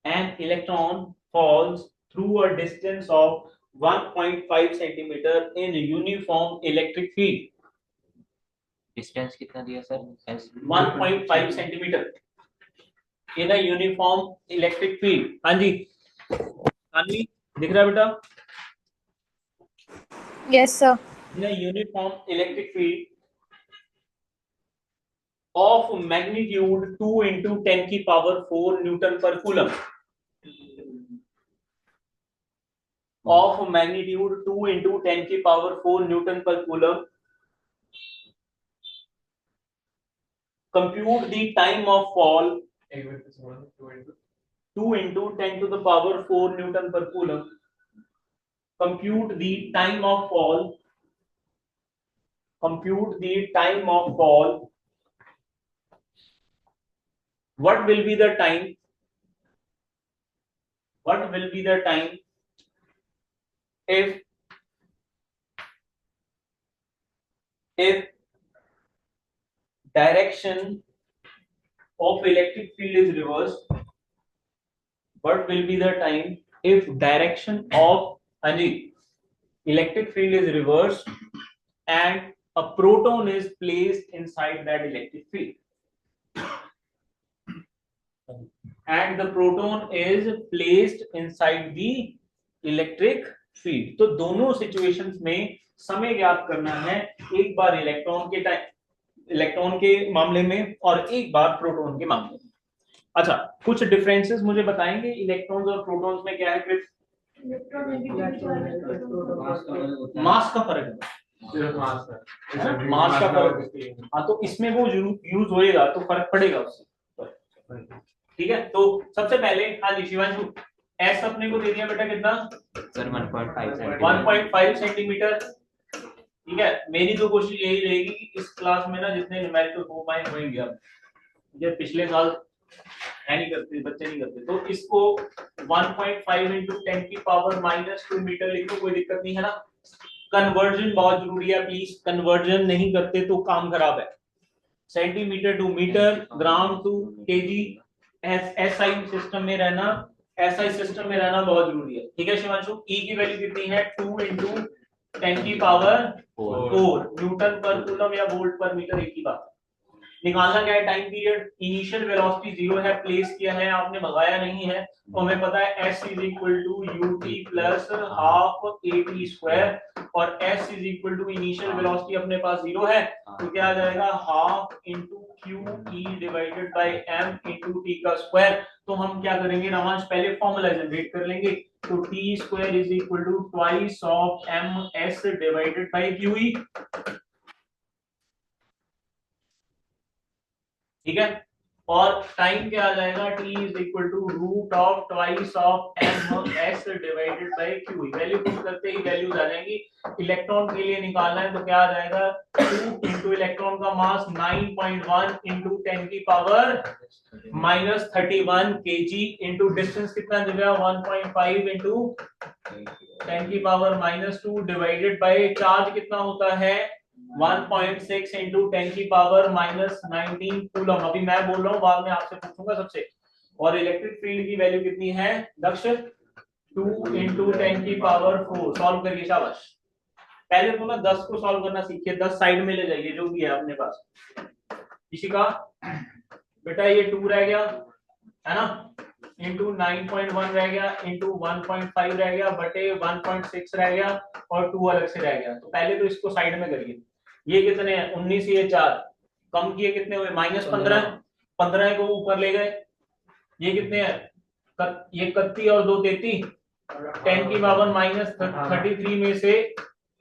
an electron falls through a distance of 1.5 centimeter in uniform electric field. Distance कितना दिया sir? 1.5 centimetre in a uniform electric field. हाँ जी अनवी, दिख रहा है बेटा? Yes, sir. In a uniform electric field of magnitude 2 into 10 की power 4 Newton per coulomb, of magnitude 2 into 10 की power 4 Newton per coulomb, compute the time of fall 2 into 10 to the power 4 Newton per coulomb, compute the time of fall compute the time of fall, what will be the time if direction of electric field is reversed? What will be the time if direction of electric field is reversed and a proton is placed inside that electric field? And the proton is placed inside the electric field. तो दोनों situations में समय ज्ञात करना है, एक बार electron के मामले में और एक बार प्रोटॉन के मामले में। अच्छा, कुछ डिफरेंसेस मुझे बताएंगे इलेक्ट्रॉन्स और प्रोटॉन्स में क्या है? क्रिस, मास का फर्क है, सिर्फ मास है, मास का फर्क है। हाँ, तो इसमें वो यूज होएगा तो फर्क पड़ेगा उससे, ठीक है। तो सबसे पहले हाँ जी शिवांशु, एस अपने को दे दिया बेटा कितना सर 1.5 सेंटीमीटर, ठीक है। मेरी तो कोशिश यही रहेगी कि इस क्लास में ना जितने न्यूमेरिकल हो पाए होंगे, अब ये पिछले साल है नहीं करते, बच्चे नहीं करते, तो इसको 1.5 into 10 की पावर -2 मीटर लिखो, कोई दिक्कत नहीं है ना। कन्वर्जन बहुत जरूरी है, प्लीज कन्वर्जन नहीं करते तो काम खराब है। Centimetre to metre, gram to KG, SI system में रहना, एसआई सिस्टम में रहना बहुत जरूरी है, ठीक है शिवांशु। ई की वैल्यू कितनी है? 2 into 10 की पावर 4 न्यूटन पर कूलम या वोल्ट पर मीटर, एक ही बात। निकालना क्या है? Time period. इनिशियल वेलोसिटी 0 है, प्लेस किया है आपने, भगाया नहीं है, तो हमें पता है s is equal to ut plus half at square, और s is equal to initial velocity अपने पास 0 है, तो क्या आ जाएगा? Half into qe divided by m into t का स्क्वायर। तो हम क्या करेंगे रमांश, पहले फॉर्मूला जनरेट कर लेंगे, तो t square is equal to twice of ms divided by qe, ठीक है। और टाइम क्या आ जाएगा? t is equal to root of twice of ms divided by qe। Value put करते ही वैल्यूज आ जाएंगी। इलेक्ट्रॉन के लिए निकालना है तो क्या आ जाएगा? 2 इंटू इलेक्ट्रॉन का मास 9.1 इंटू 10 की पावर -31 kg इंटू डिस्टेंस कितना दिया? 1.5 इंटू 10 की पावर -2 डिवाइडेड बाय चार्ज कितना होता है? 1.6 इंटू 10 की पावर -19 कूलम। अभी मैं बोल रहा हूँ, बाद में आपसे पूछूंगा सबसे। और इलेक्ट्रिक फील्ड की वैल्यू कितनी है दक्ष? 2 इंटू 10 की पावर 4। सॉल्व करिए, शाबाश। पहले तो ना 10 को सॉल्व करना सीखिए, 10 साइड में ले जाइए जो भी है अपने पास। किसी का बेटा ये 2 रह गया है ना, इंटू 9.1 रह गया, इंटू 1.5 रह गया, बटे 1.6 रह गया, और 2 अलग से रह गया। तो पहले तो इसको साइड में करिए। ये कितने हैं? 19, ये 4 कम किए कितने हुए? -15, 15 को ऊपर ले गए, ये कितने हैं? ये 31 और 2 33, 10 की पावर -33 में से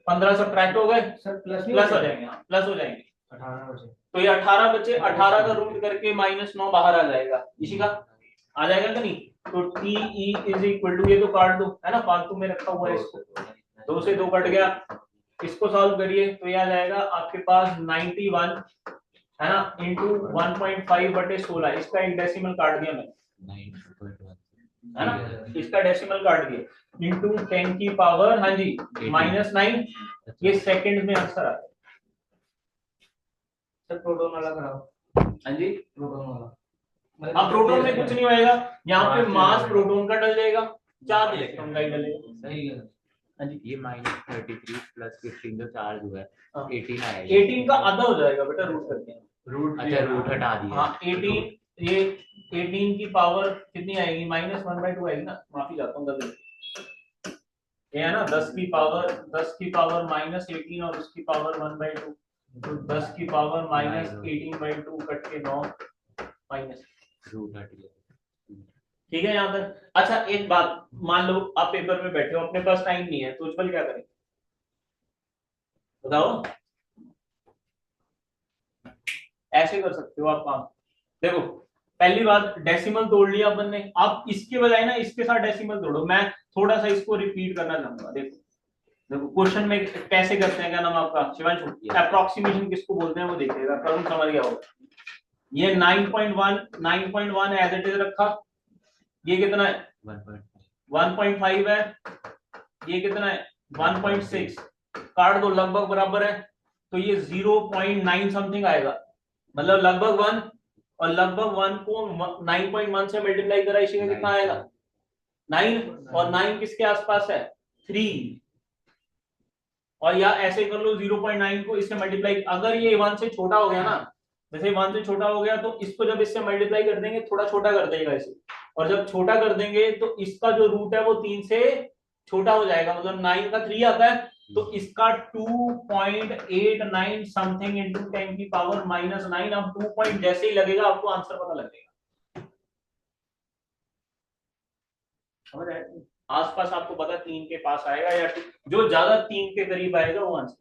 15 सब्ट्रैक्ट हो गए, प्लस हो जाएंगे, प्लस हो जाएंगे 18 तो ये 18 बचे, 18 का रूट करके -9 बाहर आ जाएगा, इसी का आ जाएगा कि नहीं? तो T E is equal to, ये तो काट दो है ना, फालतू में रखा हुआ है, इसको 2 से 2 कट गया, इसको सॉल्व करिए तो ये आ जाएगा आपके पास 91 है ना, इंटू 1.5 बटे 16। इसका एक डेसिमल काट दिया मैंने, है ना, इसका डेसिमल काट दिया, इंटू 10 की पावर हाँ जी -9। ये सेकंड में आंसर आ गया। सर प्रोटॉन वाला कराओ। हाँ जी, प्रोटॉन वाला। अब प्रोटॉन में कुछ नहीं होएगा, यहाँ पे मास प्रोटॉन का डल जाएगा, चार्ज इलेक्ट्रॉन का ही डलेगा। सही है। हाँ जी, ये -33 प्लस 15 जो चार्ज हुआ है, हाँ। 18 आया। 18 का आधा हो जाएगा बेटा, रूट करके। रूट, अच्छा रूट हटा दिया। हाँ 18, ये 18 की पावर कितनी आएगी? -1/2 आएगी ना, माफी चाहता हूँ गलती, ये है ना 10 की पावर -18 और उसकी पावर 1/2, तो 10 की पावर -18/2 कट के 9 माइनस रूट हट गया। ठीक है यहाँ तक। अच्छा एक बात, मान लो आप पेपर में बैठे हो, अपने पास टाइम नहीं है, तो उज्जवल क्या करें बताओ? ऐसे कर सकते हो आप काम। देखो पहली बात, डेसिमल तोड़ लिया अपन ने, आप इसके बजाय ना इसके साथ डेसिमल तोड़ो। मैं थोड़ा सा इसको रिपीट करना चाहूंगा। देखो देखो क्वेश्चन में कैसे करते हैं, क्या नाम है आपका शिवांशु, अप्रोक्सीमेशन किसको बोलते हैं वो देखिएगा, करूँ समझ गया होगा। ये 9.1 एज इट इज रखा, ये कितना है 1.5 है, ये कितना है 1.6, काट दो लगभग बराबर है, तो ये 0.9 समथिंग आएगा, मतलब लगभग 1, और लगभग 1 को 9.1 से मल्टीप्लाई करा, इसी का कितना आएगा 9, और 9 किसके आसपास है 3, और या ऐसे कर लो 0.9 को इससे मल्टीप्लाई, अगर ये 1 से छोटा हो गया ना, जैसे 1 से छोटा हो गया तो इसको जब इससे मल्टीप्लाई कर देंगे थोड़ा छोटा कर देगा इसे, और जब छोटा कर देंगे तो इसका जो रूट है वो 3 से छोटा हो जाएगा, मतलब 9 का 3 आता है, तो इसका 2.89 समथिंग इंटू 10 की पावर -9, अब 2 पॉइंट जैसे ही लगेगा आपको आंसर पता लगेगा, समझ आया? आसपास आपको पता 3 के पास आएगा, या जो ज्यादा 3 के करीब आएगा वो आंसर।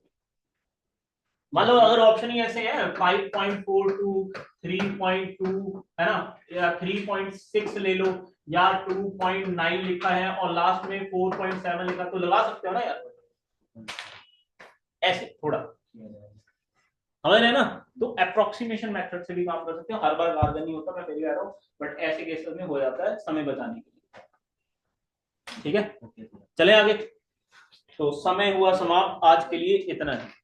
मतलब अगर ऑप्शन ही ऐसे है 5.42, 3.2 है ना, या 3.6 ले लो, या 2.9 लिखा है और लास्ट में 4.7 लिखा, तो लगा सकते हो ना यार, ऐसे थोड़ा समझ रहे ना। तो अप्रोक्सीमेशन मेथड से भी काम कर सकते हो, हर बार कारगर नहीं होता, मैं पहले कह रहा हूँ, बट ऐसे केसेस में हो जाता है समय बचाने के लिए। ठीक है, चले आगे। तो समय हुआ समाप्त, आज के लिए इतना है।